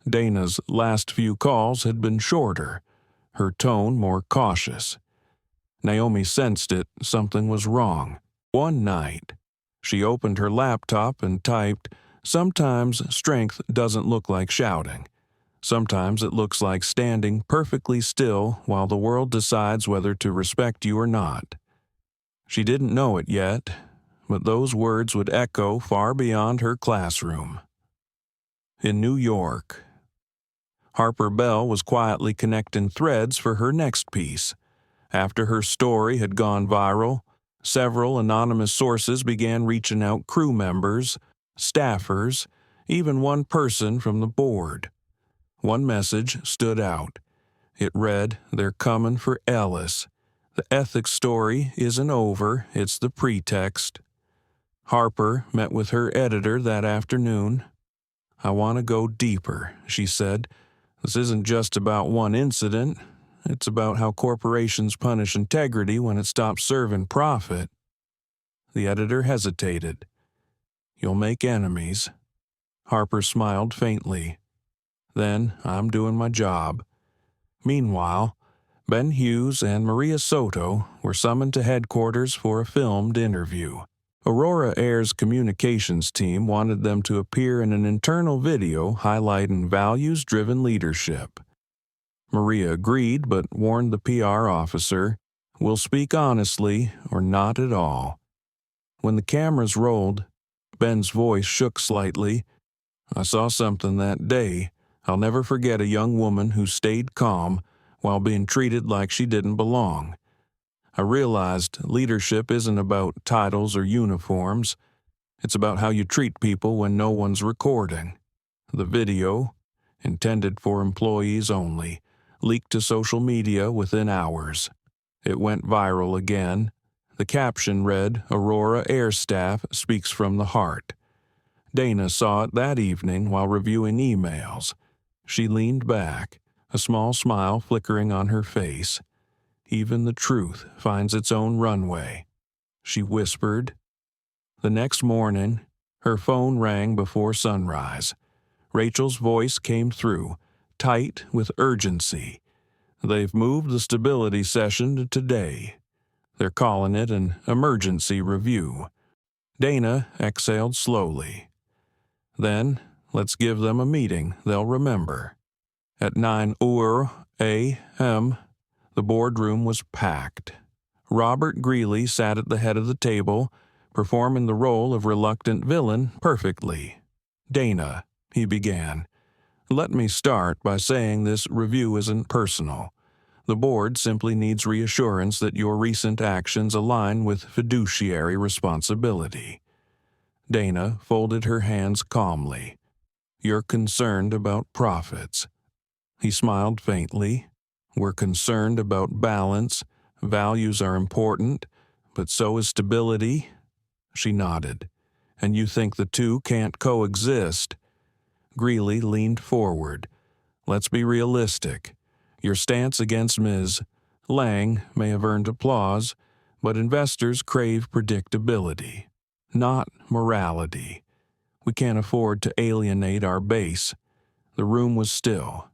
Dana's last few calls had been shorter, her tone more cautious. Naomi sensed it, something was wrong. One night, she opened her laptop and typed, "Sometimes strength doesn't look like shouting. Sometimes it looks like standing perfectly still while the world decides whether to respect you or not." She didn't know it yet, but those words would echo far beyond her classroom. In New York, Harper Bell was quietly connecting threads for her next piece. After her story had gone viral, several anonymous sources began reaching out: crew members, staffers, even one person from the board. One message stood out. It read, "They're coming for Ellis. The ethics story isn't over, it's the pretext." Harper met with her editor that afternoon. "I want to go deeper," she said. "This isn't just about one incident. It's about how corporations punish integrity when it stops serving profit." The editor hesitated. "You'll make enemies." Harper smiled faintly. "Then I'm doing my job." Meanwhile, Ben Hughes and Maria Soto were summoned to headquarters for a filmed interview. Aurora Air's communications team wanted them to appear in an internal video highlighting values-driven leadership. Maria agreed but warned the PR officer, "We'll speak honestly or not at all." When the cameras rolled, Ben's voice shook slightly. "I saw something that day. I'll never forget a young woman who stayed calm while being treated like she didn't belong. I realized leadership isn't about titles or uniforms. It's about how you treat people when no one's recording." The video, intended for employees only, leaked to social media within hours. It went viral again. The caption read, "Aurora Air Staff speaks from the heart." Dana saw it that evening while reviewing emails. She leaned back, a small smile flickering on her face. "Even the truth finds its own runway," she whispered. The next morning, her phone rang before sunrise. Rachel's voice came through, tight with urgency. "They've moved the stability session to today. They're calling it an emergency review." Dana exhaled slowly. "Then, let's give them a meeting they'll remember." At 9 a.m., the boardroom was packed. Robert Greeley sat at the head of the table, performing the role of reluctant villain perfectly. "Dana," he began, "let me start by saying this review isn't personal. The board simply needs reassurance that your recent actions align with fiduciary responsibility." Dana folded her hands calmly. "You're concerned about profits." He smiled faintly. "We're concerned about balance. Values are important, but so is stability." She nodded. "And you think the two can't coexist?" Greeley leaned forward. "Let's be realistic. Your stance against Ms. Lang may have earned applause, but investors crave predictability, not morality. We can't afford to alienate our base." The room was still.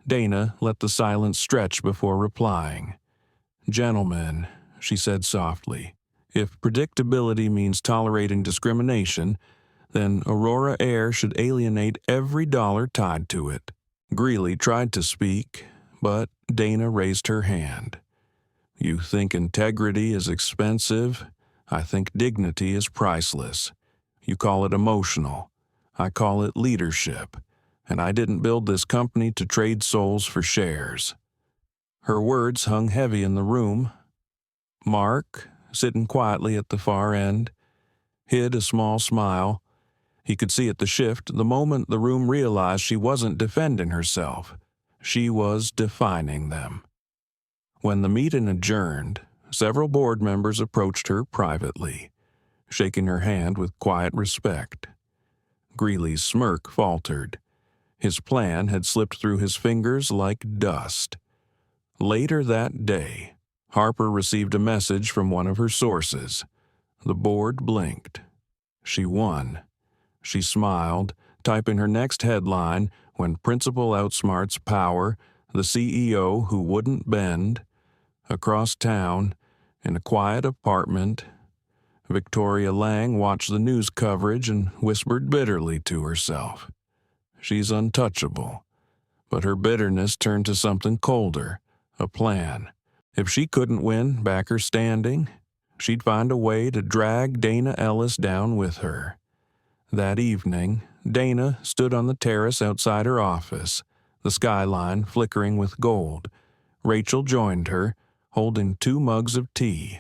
Dana let the silence stretch before replying. "Gentlemen," she said softly, "if predictability means tolerating discrimination, then Aurora Air should alienate every dollar tied to it." Greeley tried to speak, but Dana raised her hand. "You think integrity is expensive? I think dignity is priceless. You call it emotional. I call it leadership. And I didn't build this company to trade souls for shares." Her words hung heavy in the room. Mark, sitting quietly at the far end, hid a small smile. He could see at the shift the moment the room realized she wasn't defending herself. She was defining them. When the meeting adjourned, several board members approached her privately, shaking her hand with quiet respect. Greeley's smirk faltered. His plan had slipped through his fingers like dust. Later that day, Harper received a message from one of her sources. The board blinked. She won. She smiled, typing her next headline when principal outsmarts power, the CEO who wouldn't bend. Across town, in a quiet apartment, Victoria Lang watched the news coverage and whispered bitterly to herself. She's untouchable. But her bitterness turned to something colder, a plan. If she couldn't win back her standing, she'd find a way to drag Dana Ellis down with her. That evening, Dana stood on the terrace outside her office, the skyline flickering with gold. Rachel joined her, holding 2 mugs of tea.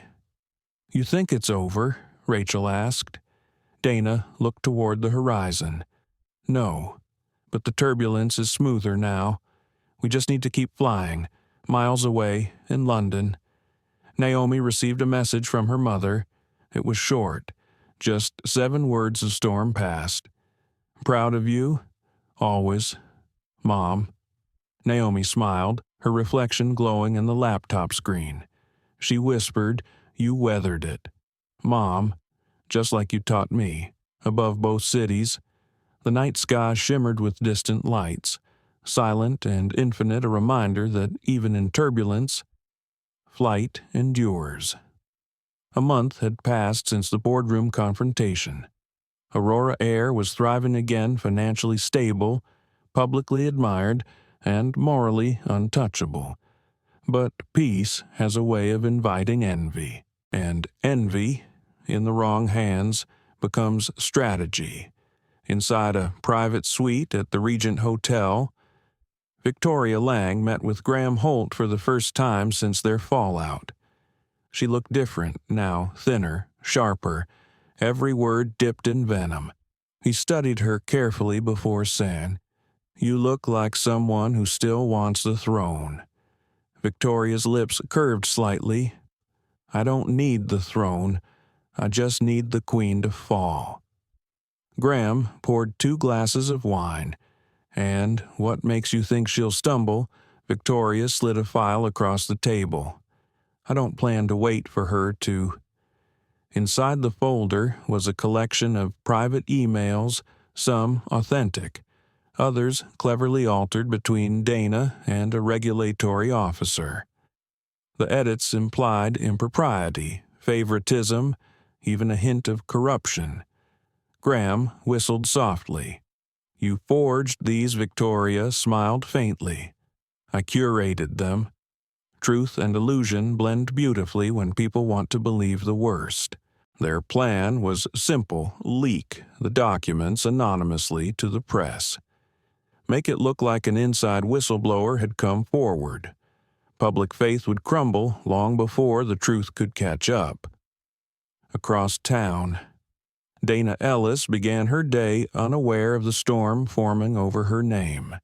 "You think it's over?" Rachel asked. Dana looked toward the horizon. "No, but the turbulence is smoother now. We just need to keep flying, miles away, in London." Naomi received a message from her mother. It was short, just 7 words of storm past. "Proud of you? Always. Mom." Naomi smiled, her reflection glowing in the laptop screen. She whispered, "You weathered it. Mom, just like you taught me, above both cities." The night sky shimmered with distant lights, silent and infinite, a reminder that even in turbulence, flight endures. A month had passed since the boardroom confrontation. Aurora Air was thriving again, financially stable, publicly admired, and morally untouchable. But peace has a way of inviting envy, and envy, in the wrong hands, becomes strategy. Inside a private suite at the Regent Hotel, Victoria Lang met with Graham Holt for the first time since their fallout. She looked different now, thinner, sharper, every word dipped in venom. He studied her carefully before saying, "You look like someone who still wants the throne." Victoria's lips curved slightly. "I don't need the throne. I just need the queen to fall." Graham poured 2 glasses of wine, and, what makes you think she'll stumble, Victoria slid a file across the table. "I don't plan to wait for her to." Inside the folder was a collection of private emails, some authentic, others cleverly altered between Dana and a regulatory officer. The edits implied impropriety, favoritism, even a hint of corruption. Graham whistled softly. "You forged these," Victoria smiled faintly. "I curated them." Truth and illusion blend beautifully when people want to believe the worst. Their plan was simple: leak the documents anonymously to the press. Make it look like an inside whistleblower had come forward. Public faith would crumble long before the truth could catch up. Across town, Dana Ellis began her day unaware of the storm forming over her name.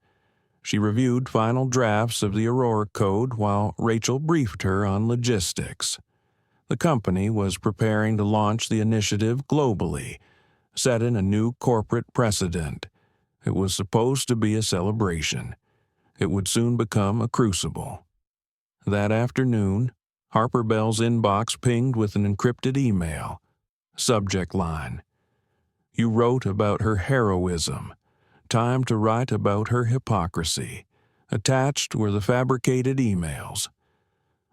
She reviewed final drafts of the Aurora Code while Rachel briefed her on logistics. The company was preparing to launch the initiative globally, setting a new corporate precedent. It was supposed to be a celebration. It would soon become a crucible. That afternoon, Harper Bell's inbox pinged with an encrypted email. Subject line: "You wrote about her heroism. Time to write about her hypocrisy." Attached were the fabricated emails.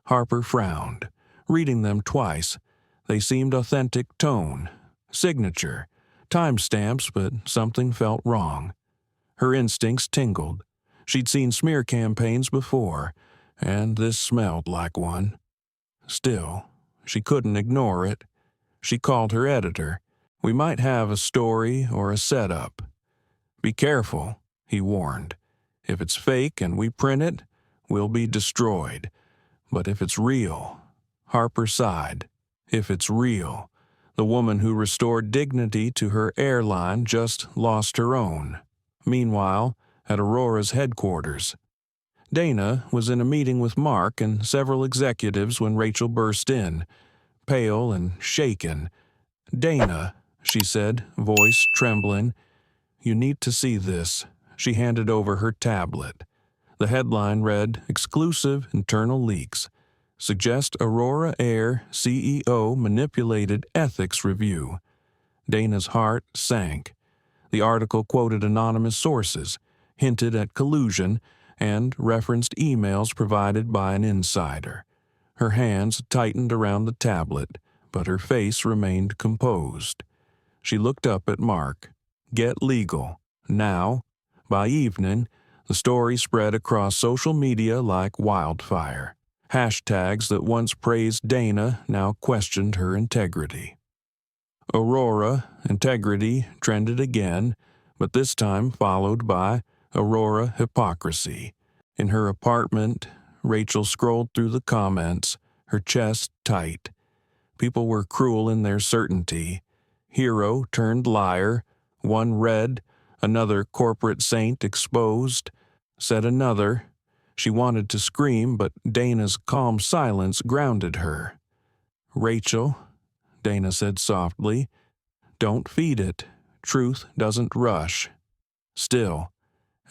Harper frowned, reading them twice. They seemed authentic tone, signature, timestamps, but something felt wrong. Her instincts tingled. She'd seen smear campaigns before, and this smelled like one. Still, she couldn't ignore it. She called her editor. "We might have a story or a setup." "Be careful," he warned. "If it's fake and we print it, we'll be destroyed. But if it's real," Harper sighed, "if it's real, The woman who restored dignity to her airline just lost her own. Meanwhile, at Aurora's headquarters, Dana was in a meeting with Mark and several executives when Rachel burst in, pale and shaken. "Dana," she said, voice trembling, "you need to see this." She handed over her tablet. The headline read, "Exclusive Internal Leaks. Suggest Aurora Air CEO Manipulated Ethics Review." Dana's heart sank. The article quoted anonymous sources, hinted at collusion, and referenced emails provided by an insider. Her hands tightened around the tablet, but her face remained composed. She looked up at Mark. Get legal. Now. By evening, the story spread across social media like wildfire. Hashtags that once praised Dana now questioned her integrity. Aurora integrity trended again, but this time followed by Aurora hypocrisy. In her apartment, Rachel scrolled through the comments, her chest tight. People were cruel in their certainty. Hero turned liar, one read, another corporate saint exposed, said another. She wanted to scream, but Dana's calm silence grounded her. "Rachel," Dana said softly, "don't feed it. Truth doesn't rush." Still,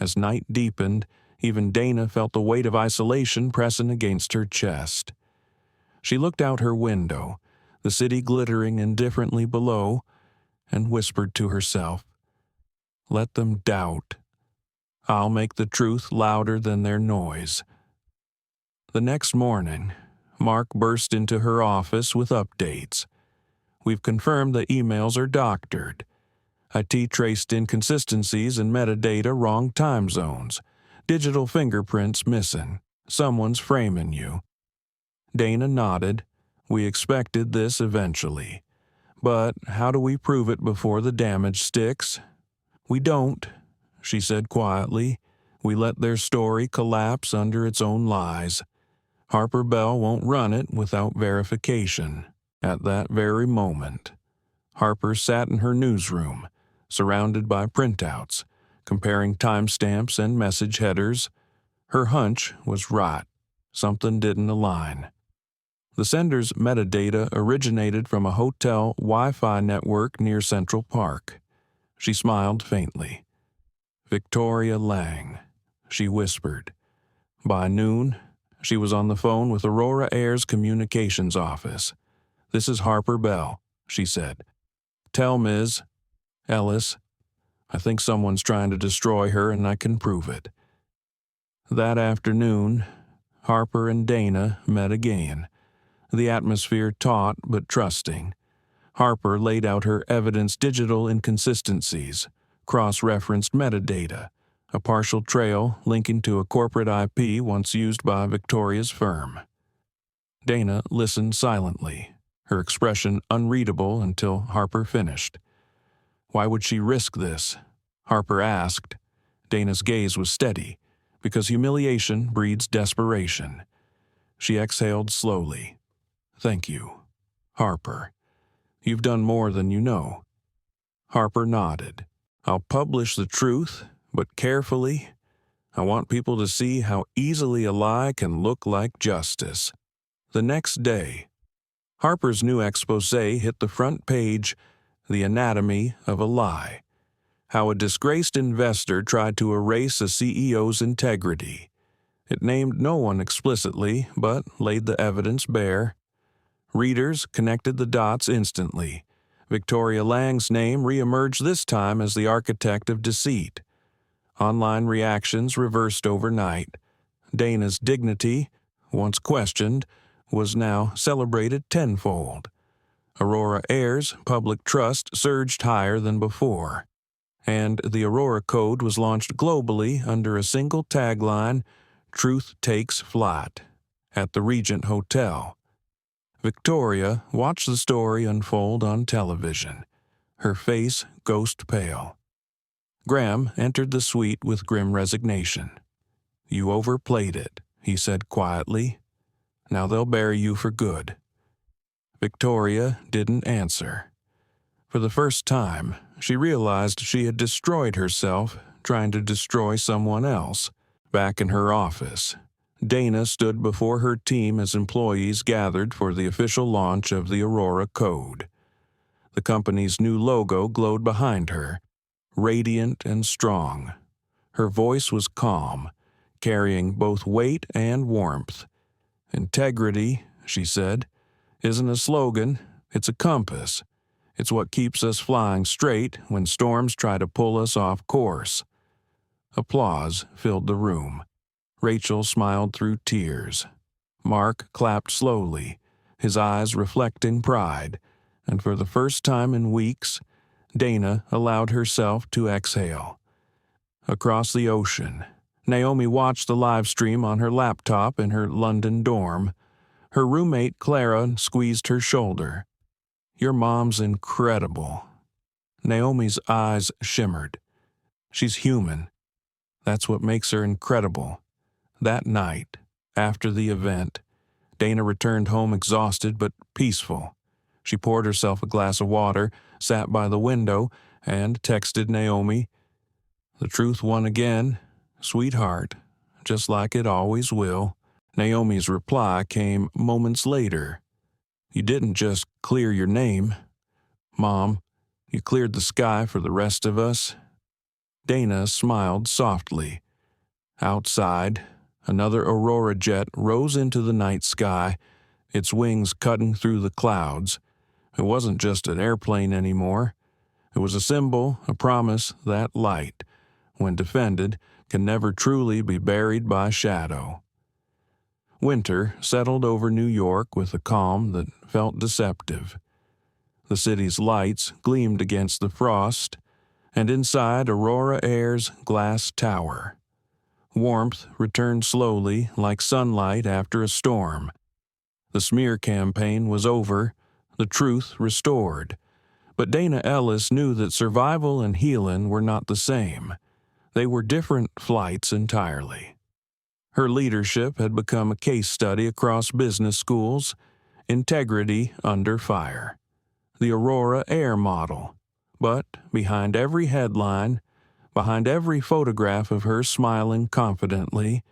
as night deepened, even Dana felt the weight of isolation pressing against her chest. She looked out her window, the city glittering indifferently below, and whispered to herself, "Let them doubt. I'll make the truth louder than their noise." The next morning, Mark burst into her office with updates. "We've confirmed the emails are doctored. IT traced inconsistencies in metadata, wrong time zones. Digital fingerprints missing. Someone's framing you." Dana nodded. "We expected this eventually. But how do we prove it before the damage sticks?" "We don't," she said quietly. "We let their story collapse under its own lies. Harper Bell won't run it without verification." At that very moment, Harper sat in her newsroom, surrounded by printouts, comparing timestamps and message headers. Her hunch was right. Something didn't align. The sender's metadata originated from a hotel Wi-Fi network near Central Park. She smiled faintly. "Victoria Lang," she whispered. By noon, she was on the phone with Aurora Air's communications office. "This is Harper Bell," she said. "Tell Ms. Ellis, I think someone's trying to destroy her and I can prove it." That afternoon, Harper and Dana met again. The atmosphere taut but trusting. Harper laid out her evidence digital inconsistencies, cross-referenced metadata, a partial trail linking to a corporate IP once used by Victoria's firm. Dana listened silently, her expression unreadable until Harper finished. "Why would she risk this?" Harper asked. Dana's gaze was steady, because humiliation breeds desperation. She exhaled slowly. "Thank you, Harper. You've done more than you know." Harper nodded. "I'll publish the truth, but carefully. I want people to see how easily a lie can look like justice." The next day, Harper's new exposé hit the front page, "The Anatomy of a Lie." How a disgraced investor tried to erase a CEO's integrity. It named no one explicitly, but laid the evidence bare. Readers connected the dots instantly. Victoria Lang's name reemerged this time as the architect of deceit. Online reactions reversed overnight. Dana's dignity, once questioned, was now celebrated tenfold. Aurora Air's public trust surged higher than before. And the Aurora Code was launched globally under a single tagline, "Truth Takes Flight," at the Regent Hotel. Victoria watched the story unfold on television, her face ghost pale. Graham entered the suite with grim resignation. "You overplayed it," he said quietly. "Now they'll bury you for good." Victoria didn't answer. For the first time, she realized she had destroyed herself trying to destroy someone else. Back in her office, Dana stood before her team as employees gathered for the official launch of the Aurora Code. The company's new logo glowed behind her, radiant and strong. Her voice was calm, carrying both weight and warmth. "Integrity," she said, "isn't a slogan, it's a compass. It's what keeps us flying straight when storms try to pull us off course." Applause filled the room. Rachel smiled through tears. Mark clapped slowly, his eyes reflecting pride, and for the first time in weeks, Dana allowed herself to exhale. Across the ocean, Naomi watched the live stream on her laptop in her London dorm. Her roommate Clara squeezed her shoulder. "Your mom's incredible." Naomi's eyes shimmered. "She's human. That's what makes her incredible." That night, after the event, Dana returned home exhausted but peaceful. She poured herself a glass of water, sat by the window, and texted Naomi, "The truth won again, sweetheart, just like it always will." Naomi's reply came moments later. "You didn't just clear your name, Mom. You cleared the sky for the rest of us." Dana smiled softly. Outside, another Aurora jet rose into the night sky, its wings cutting through the clouds. It wasn't just an airplane anymore. It was a symbol, a promise that light, when defended, can never truly be buried by shadow. Winter settled over New York with a calm that felt deceptive. The city's lights gleamed against the frost, and inside Aurora Air's glass tower, warmth returned slowly like sunlight after a storm. The smear campaign was over, the truth restored. But Dana Ellis knew that survival and healing were not the same. They were different flights entirely. Her leadership had become a case study across business schools, integrity under fire. The Aurora Air model. But behind every headline, behind every photograph of her smiling confidently,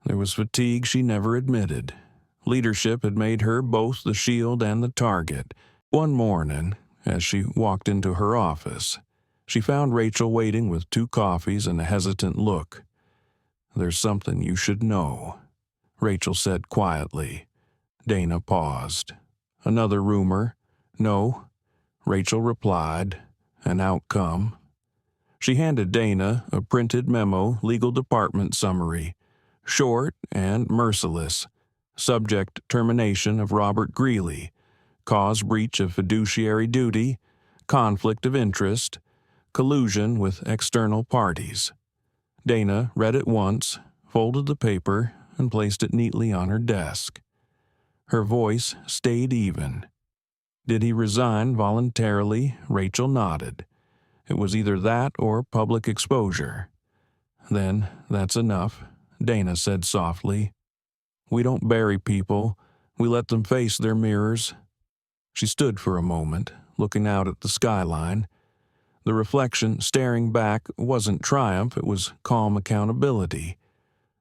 there was fatigue she never admitted. Leadership had made her both the shield and the target. One morning, as she walked into her office, she found Rachel waiting with 2 coffees and a hesitant look. "There's something you should know," Rachel said quietly. Dana paused. "Another rumor?" "No," Rachel replied. "An outcome." She handed Dana a printed memo legal department summary, short and merciless. Subject termination of Robert Greeley, cause breach of fiduciary duty, conflict of interest, collusion with external parties. Dana read it once, folded the paper, and placed it neatly on her desk. Her voice stayed even. "Did he resign voluntarily?" Rachel nodded. "It was either that or public exposure." "Then that's enough," Dana said softly. "We don't bury people. We let them face their mirrors." She stood for a moment, looking out at the skyline. The reflection staring back wasn't triumph, it was calm accountability.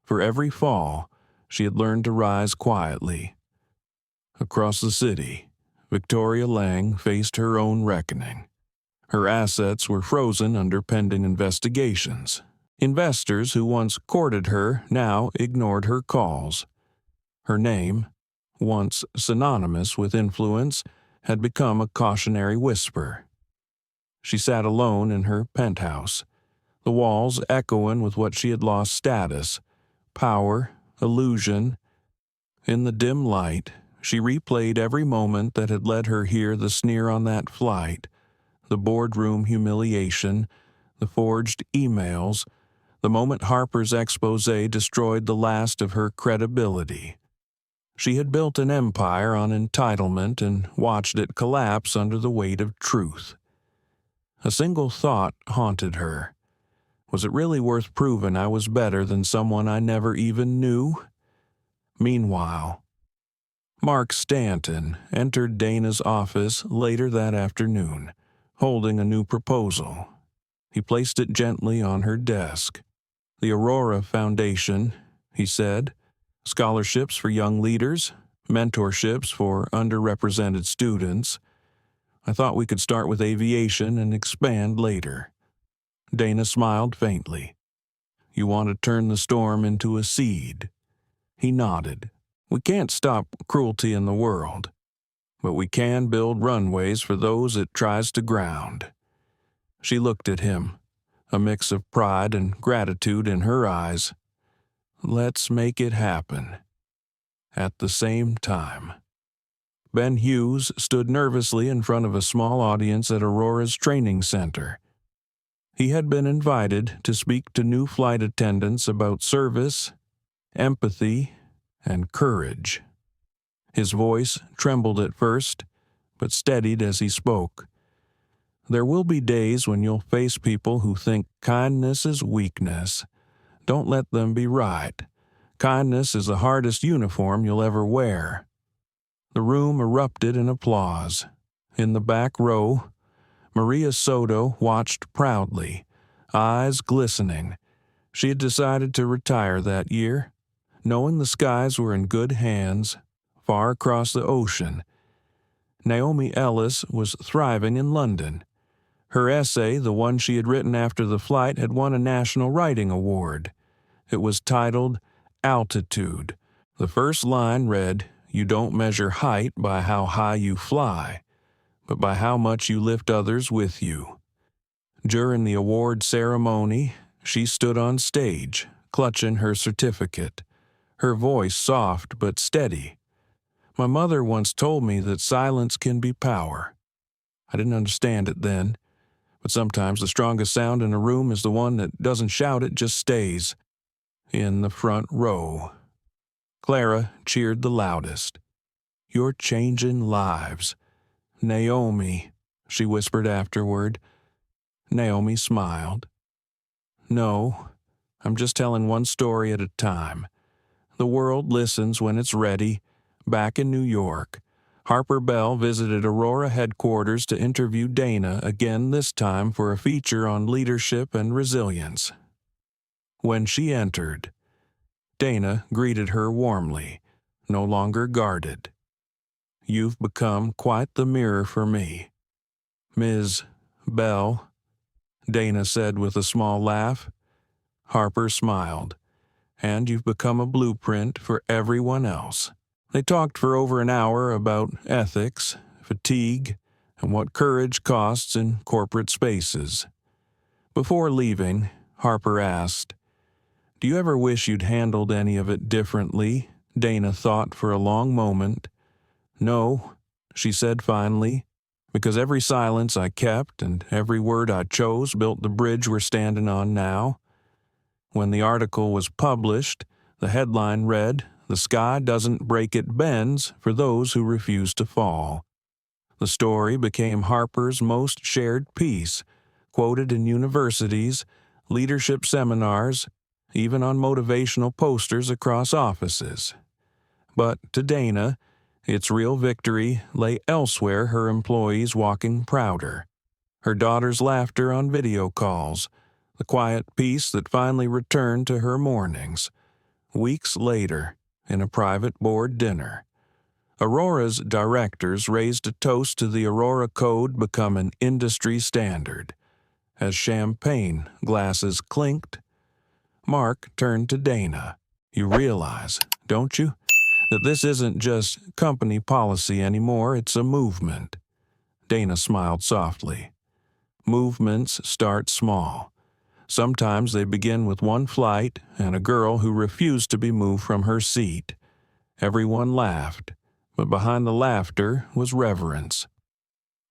For every fall, she had learned to rise quietly. Across the city, Victoria Lang faced her own reckoning. Her assets were frozen under pending investigations. Investors who once courted her now ignored her calls. Her name, once synonymous with influence, had become a cautionary whisper. She sat alone in her penthouse, the walls echoing with what she had lost: status, power, illusion. In the dim light, she replayed every moment that had led her here: the sneer on that flight, the boardroom humiliation, the forged emails, the moment Harper's expose destroyed the last of her credibility. She had built an empire on entitlement and watched it collapse under the weight of truth. A single thought haunted her. Was it really worth proving I was better than someone I never even knew? Meanwhile, Mark Stanton entered Dana's office later that afternoon, holding a new proposal. He placed it gently on her desk. "The Aurora Foundation," he said. "Scholarships for young leaders, mentorships for underrepresented students. I thought we could start with aviation and expand later." Dana smiled faintly. "You want to turn the storm into a seed?" He nodded. "We can't stop cruelty in the world, but we can build runways for those it tries to ground." She looked at him, a mix of pride and gratitude in her eyes. "Let's make it happen." At the same time, Ben Hughes stood nervously in front of a small audience at Aurora's training center. He had been invited to speak to new flight attendants about service, empathy, and courage. His voice trembled at first, but steadied as he spoke. "There will be days when you'll face people who think kindness is weakness. Don't let them be right. Kindness is the hardest uniform you'll ever wear." The room erupted in applause. In the back row, Maria Soto watched proudly, eyes glistening. She had decided to retire that year, knowing the skies were in good hands, far across the ocean. Naomi Ellis was thriving in London. Her essay, the one she had written after the flight, had won a National Writing Award. It was titled Altitude. The first line read, "You don't measure height by how high you fly, but by how much you lift others with you." During the award ceremony, she stood on stage, clutching her certificate, her voice soft but steady. "My mother once told me that silence can be power. I didn't understand it then, but sometimes the strongest sound in a room is the one that doesn't shout, it just stays." In the front row, Clara cheered the loudest. "You're changing lives. Naomi," she whispered afterward. Naomi smiled. "No, I'm just telling one story at a time. The world listens when it's ready." Back in New York, Harper Bell visited Aurora headquarters to interview Dana again, this time for a feature on leadership and resilience. When she entered, Dana greeted her warmly, no longer guarded. "You've become quite the mirror for me, Ms. Bell," Dana said with a small laugh. Harper smiled. "And you've become a blueprint for everyone else." They talked for over an hour about ethics, fatigue, and what courage costs in corporate spaces. Before leaving, Harper asked, "Do you ever wish you'd handled any of it differently?" Dana thought for a long moment. "No," she said finally, "because every silence I kept and every word I chose built the bridge we're standing on now." When the article was published, the headline read, "The sky doesn't break, it bends for those who refuse to fall." The story became Harper's most shared piece, quoted in universities, leadership seminars, even on motivational posters across offices. But to Dana, its real victory lay elsewhere, her employees walking prouder. Her daughter's laughter on video calls, the quiet peace that finally returned to her mornings. Weeks later, in a private board dinner, Aurora's directors raised a toast to the Aurora Code become an industry standard. As champagne glasses clinked, Mark turned to Dana. "You realize, don't you, that this isn't just company policy anymore, it's a movement?" Dana smiled softly. "Movements start small. Sometimes they begin with one flight and a girl who refused to be moved from her seat. Everyone laughed, but behind the laughter was reverence.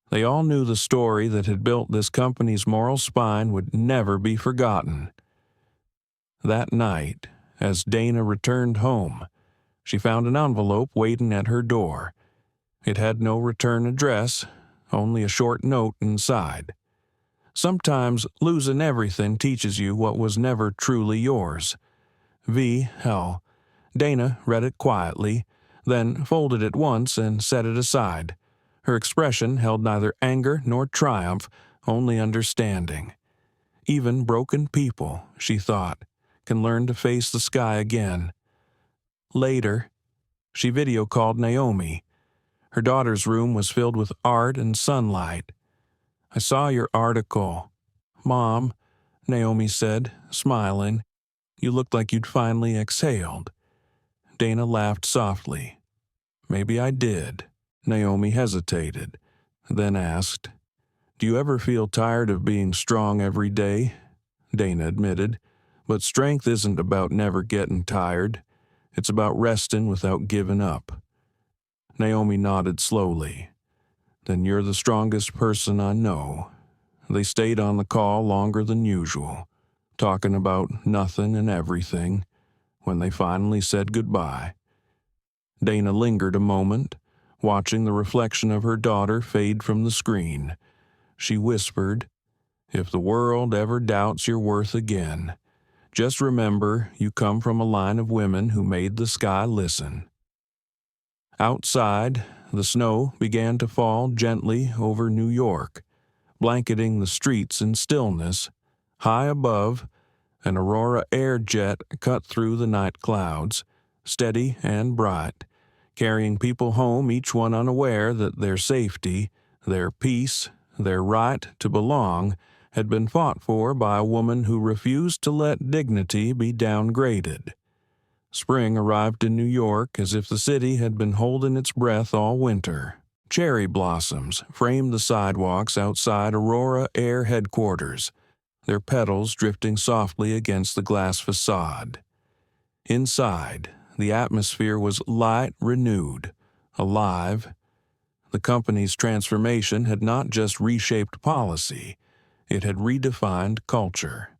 They all knew the story that had built this company's moral spine would never be forgotten." That night, as Dana returned home, she found an envelope waiting at her door. It had no return address, only a short note inside. "Sometimes losing everything teaches you what was never truly yours. V.L." Dana read it quietly, then folded it once and set it aside, Her expression held neither anger nor triumph, only understanding. Even broken people, she thought, can learn to face the sky again. Later, she video-called Naomi. Her daughter's room was filled with art and sunlight. "I saw your article." "Mom," Naomi said, smiling, "you looked like you'd finally exhaled." Dana laughed softly. "Maybe I did." Naomi hesitated, then asked, "Do you ever feel tired of being strong every day?" Dana admitted, "But strength isn't about never getting tired. It's about resting without giving up." Naomi nodded slowly. "Then you're the strongest person I know." They stayed on the call longer than usual, talking about nothing and everything. When they finally said goodbye, Dana lingered a moment, watching the reflection of her daughter fade from the screen. She whispered, "If the world ever doubts your worth again, just remember you come from a line of women who made the sky listen." Outside, the snow began to fall gently over New York, blanketing the streets in stillness. High above, an Aurora air jet cut through the night clouds, steady and bright, carrying people home, each one unaware that their safety, their peace, their right to belong had been fought for by a woman who refused to let dignity be downgraded. Spring arrived in New York as if the city had been holding its breath all winter. Cherry blossoms framed the sidewalks outside Aurora Air headquarters, their petals drifting softly against the glass facade. Inside, the atmosphere was light, renewed, alive. The company's transformation had not just reshaped policy, it had redefined culture.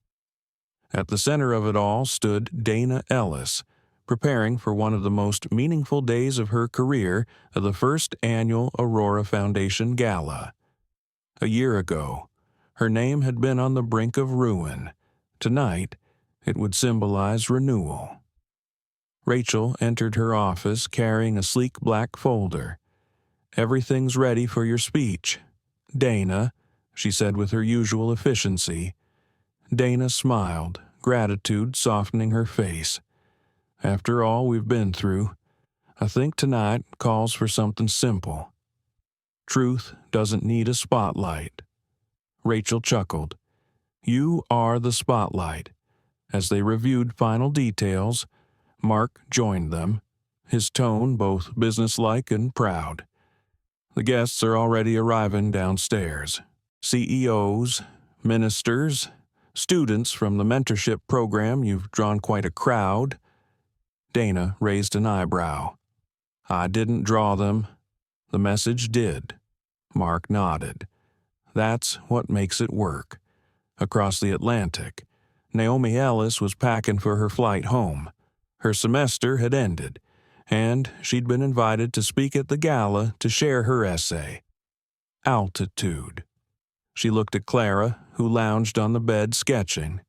At the center of it all stood Dana Ellis, preparing for one of the most meaningful days of her career, the first annual Aurora Foundation Gala. A year ago, her name had been on the brink of ruin. Tonight, it would symbolize renewal. Rachel entered her office carrying a sleek black folder. "Everything's ready for your speech, Dana," she said with her usual efficiency. Dana smiled, gratitude softening her face. "After all we've been through, I think tonight calls for something simple. Truth doesn't need a spotlight." Rachel chuckled. "You are the spotlight." As they reviewed final details, Mark joined them, his tone both businesslike and proud. "The guests are already arriving downstairs. CEOs, ministers, students from the mentorship program. You've drawn quite a crowd." Dana raised an eyebrow. "I didn't draw them. The message did." Mark nodded. "That's what makes it work." Across the Atlantic, Naomi Ellis was packing for her flight home. Her semester had ended, and she'd been invited to speak at the gala to share her essay, Altitude. She looked at Clara, who lounged on the bed sketching.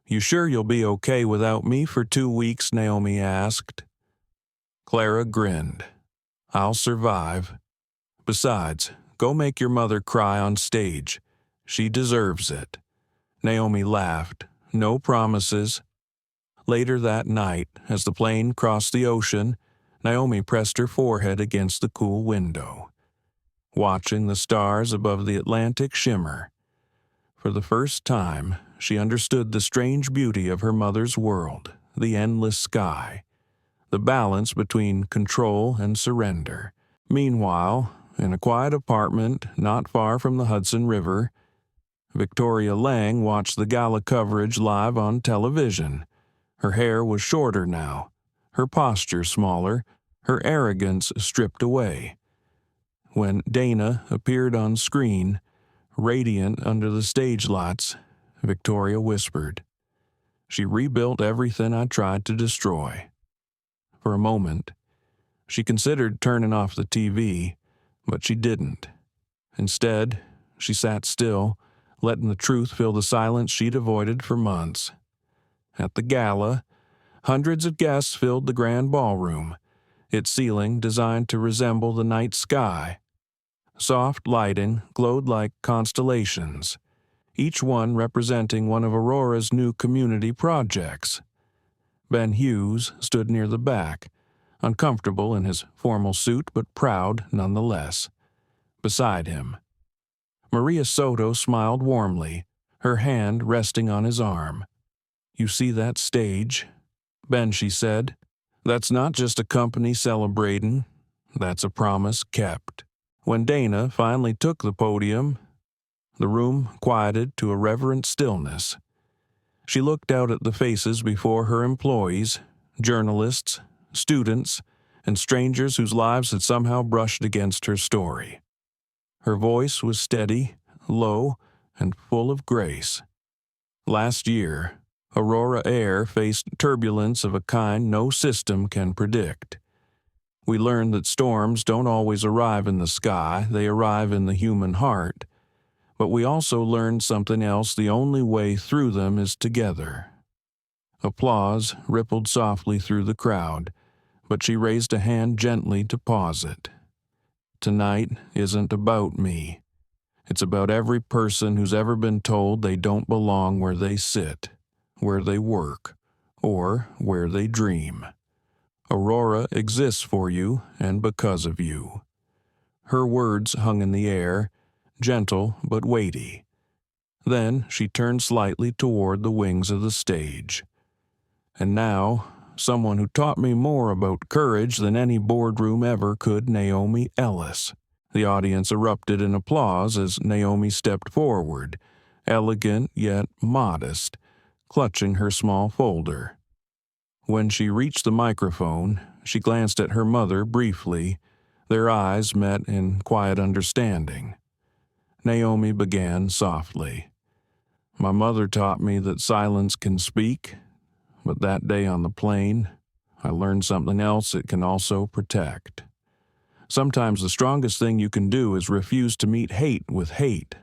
"You sure you'll be okay without me for 2 weeks?" Naomi asked. Clara grinned. "I'll survive. Besides, go make your mother cry on stage. She deserves it." Naomi laughed. "No promises." Later that night, as the plane crossed the ocean, Naomi pressed her forehead against the cool window, watching the stars above the Atlantic shimmer. For the first time, she understood the strange beauty of her mother's world, the endless sky, the balance between control and surrender. Meanwhile, in a quiet apartment not far from the Hudson River, Victoria Lang watched the gala coverage live on television. Her hair was shorter now, her posture smaller, her arrogance stripped away. When Dana appeared on screen, radiant under the stage lights, Victoria whispered, "She rebuilt everything I tried to destroy." For a moment, she considered turning off the TV, but she didn't. Instead, she sat still, letting the truth fill the silence she'd avoided for months. At the gala, hundreds of guests filled the grand ballroom, its ceiling designed to resemble the night sky. Soft lighting glowed like constellations, each one representing one of Aurora's new community projects. Ben Hughes stood near the back, uncomfortable in his formal suit but proud nonetheless. Beside him, Maria Soto smiled warmly, her hand resting on his arm. "You see that stage, Ben," she said. "That's not just a company celebrating. That's a promise kept." When Dana finally took the podium, the room quieted to a reverent stillness. She looked out at the faces before her employees, journalists, students, and strangers whose lives had somehow brushed against her story. Her voice was steady, low, and full of grace. Last year, Aurora Air faced turbulence of a kind no system can predict. We learned that storms don't always arrive in the sky, they arrive in the human heart. But we also learned something else: the only way through them is together. Applause rippled softly through the crowd, but she raised a hand gently to pause it. Tonight isn't about me. It's about every person who's ever been told they don't belong where they sit, where they work, or where they dream. Aurora exists for you and because of you. Her words hung in the air, gentle but weighty. Then she turned slightly toward the wings of the stage. "And now, someone who taught me more about courage than any boardroom ever could, Naomi Ellis." The audience erupted in applause as Naomi stepped forward, elegant yet modest, clutching her small folder. When she reached the microphone, she glanced at her mother briefly. Their eyes met in quiet understanding. Naomi began softly. "My mother taught me that silence can speak, but that day on the plane, I learned something else it can also protect. Sometimes the strongest thing you can do is refuse to meet hate with hate."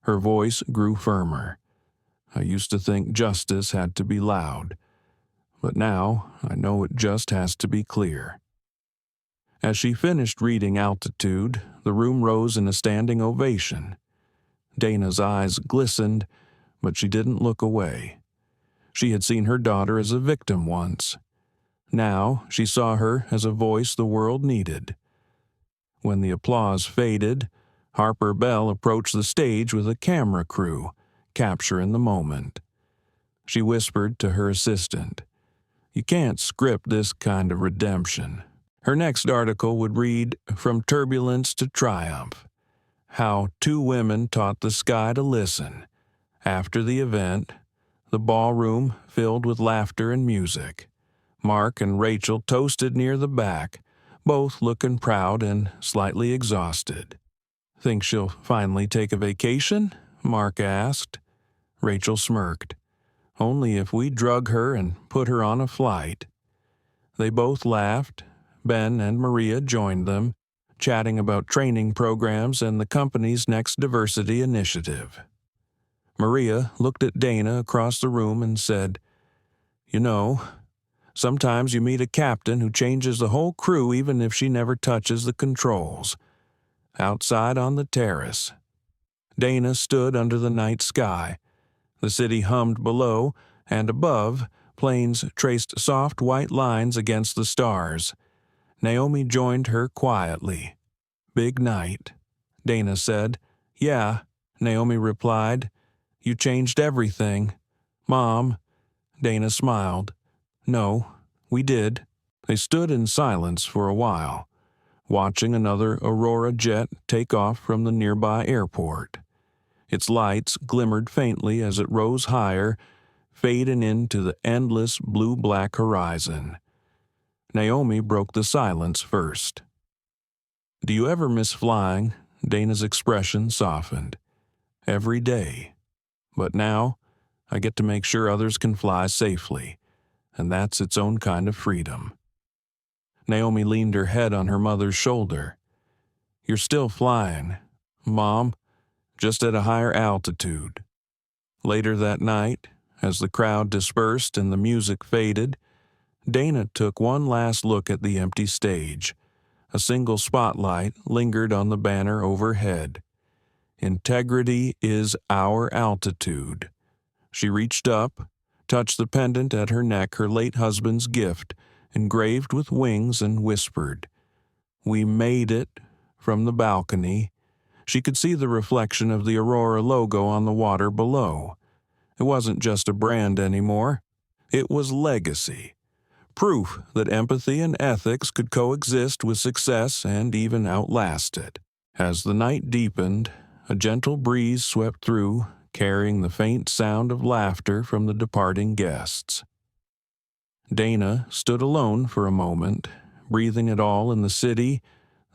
Her voice grew firmer. "I used to think justice had to be loud, but now I know it just has to be clear." As she finished reading Altitude, the room rose in a standing ovation. Dana's eyes glistened, but she didn't look away. She had seen her daughter as a victim once. Now she saw her as a voice the world needed. When the applause faded, Harper Bell approached the stage with a camera crew, capturing the moment. She whispered to her assistant, "You can't script this kind of redemption." Her next article would read, "From Turbulence to Triumph: How Two Women Taught the Sky to Listen." After the event, the ballroom filled with laughter and music. Mark and Rachel toasted near the back, both looking proud and slightly exhausted. "Think she'll finally take a vacation?" Mark asked. Rachel smirked. "Only if we drug her and put her on a flight." They both laughed. Ben and Maria joined them, chatting about training programs and the company's next diversity initiative. Maria looked at Dana across the room and said, "You know, sometimes you meet a captain who changes the whole crew even if she never touches the controls." Outside on the terrace, Dana stood under the night sky. The city hummed below, and above, planes traced soft white lines against the stars. Naomi joined her quietly. "Big night," Dana said. "Yeah," Naomi replied. "You changed everything." "Mom," Dana smiled. "No, we did." They stood in silence for a while, watching another Aurora jet take off from the nearby airport. Its lights glimmered faintly as it rose higher, fading into the endless blue-black horizon. Naomi broke the silence first. "Do you ever miss flying?" Dana's expression softened. "Every day. But now, I get to make sure others can fly safely, and that's its own kind of freedom." Naomi leaned her head on her mother's shoulder. "You're still flying, Mom, just at a higher altitude." Later that night, as the crowd dispersed and the music faded, Dana took one last look at the empty stage. A single spotlight lingered on the banner overhead. "Integrity is our altitude." She reached up, touched the pendant at her neck, her late husband's gift, engraved with wings, and whispered, "We made it." From the balcony, she could see the reflection of the Aurora logo on the water below. It wasn't just a brand anymore. It was legacy. Proof that empathy and ethics could coexist with success and even outlast it. As the night deepened, a gentle breeze swept through, carrying the faint sound of laughter from the departing guests. Dana stood alone for a moment, breathing it all in: the city,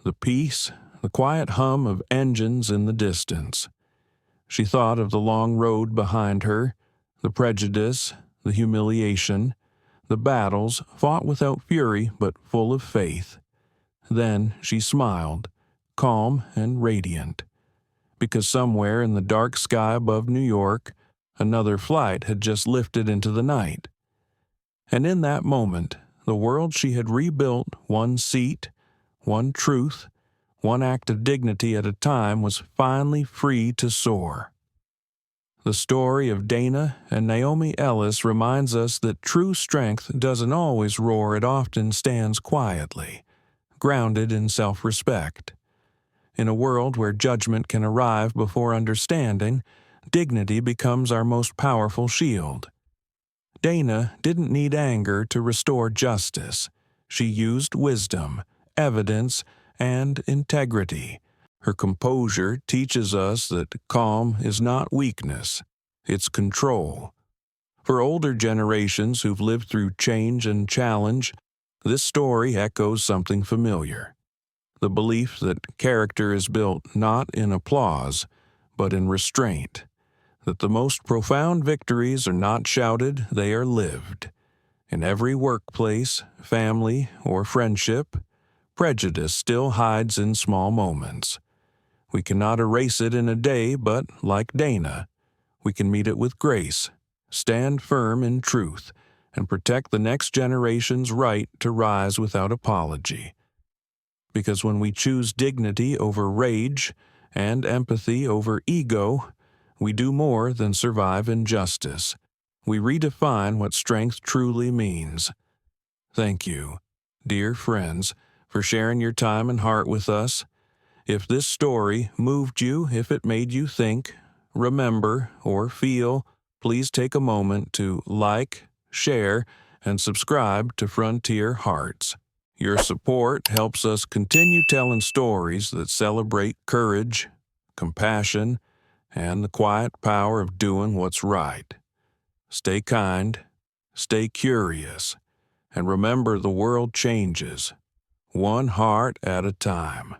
the peace, the quiet hum of engines in the distance. She thought of the long road behind her, the prejudice, the humiliation, the battles fought without fury but full of faith. Then she smiled, calm and radiant, because somewhere in the dark sky above New York, another flight had just lifted into the night. And in that moment, the world she had rebuilt, one seat, one truth, one act of dignity at a time, was finally free to soar. The story of Dana and Naomi Ellis reminds us that true strength doesn't always roar, it often stands quietly, grounded in self-respect. In a world where judgment can arrive before understanding, dignity becomes our most powerful shield. Dana didn't need anger to restore justice. She used wisdom, evidence, and integrity. Her composure teaches us that calm is not weakness, it's control. For older generations who've lived through change and challenge, this story echoes something familiar. The belief that character is built not in applause, but in restraint. That the most profound victories are not shouted, they are lived. In every workplace, family, or friendship, prejudice still hides in small moments. We cannot erase it in a day, but, like Dana, we can meet it with grace, stand firm in truth, and protect the next generation's right to rise without apology. Because when we choose dignity over rage and empathy over ego, we do more than survive injustice. We redefine what strength truly means. Thank you, dear friends, for sharing your time and heart with us. If this story moved you, if it made you think, remember, or feel, please take a moment to like, share, and subscribe to Frontier Hearts. Your support helps us continue telling stories that celebrate courage, compassion, and the quiet power of doing what's right. Stay kind, stay curious, and remember the world changes, one heart at a time.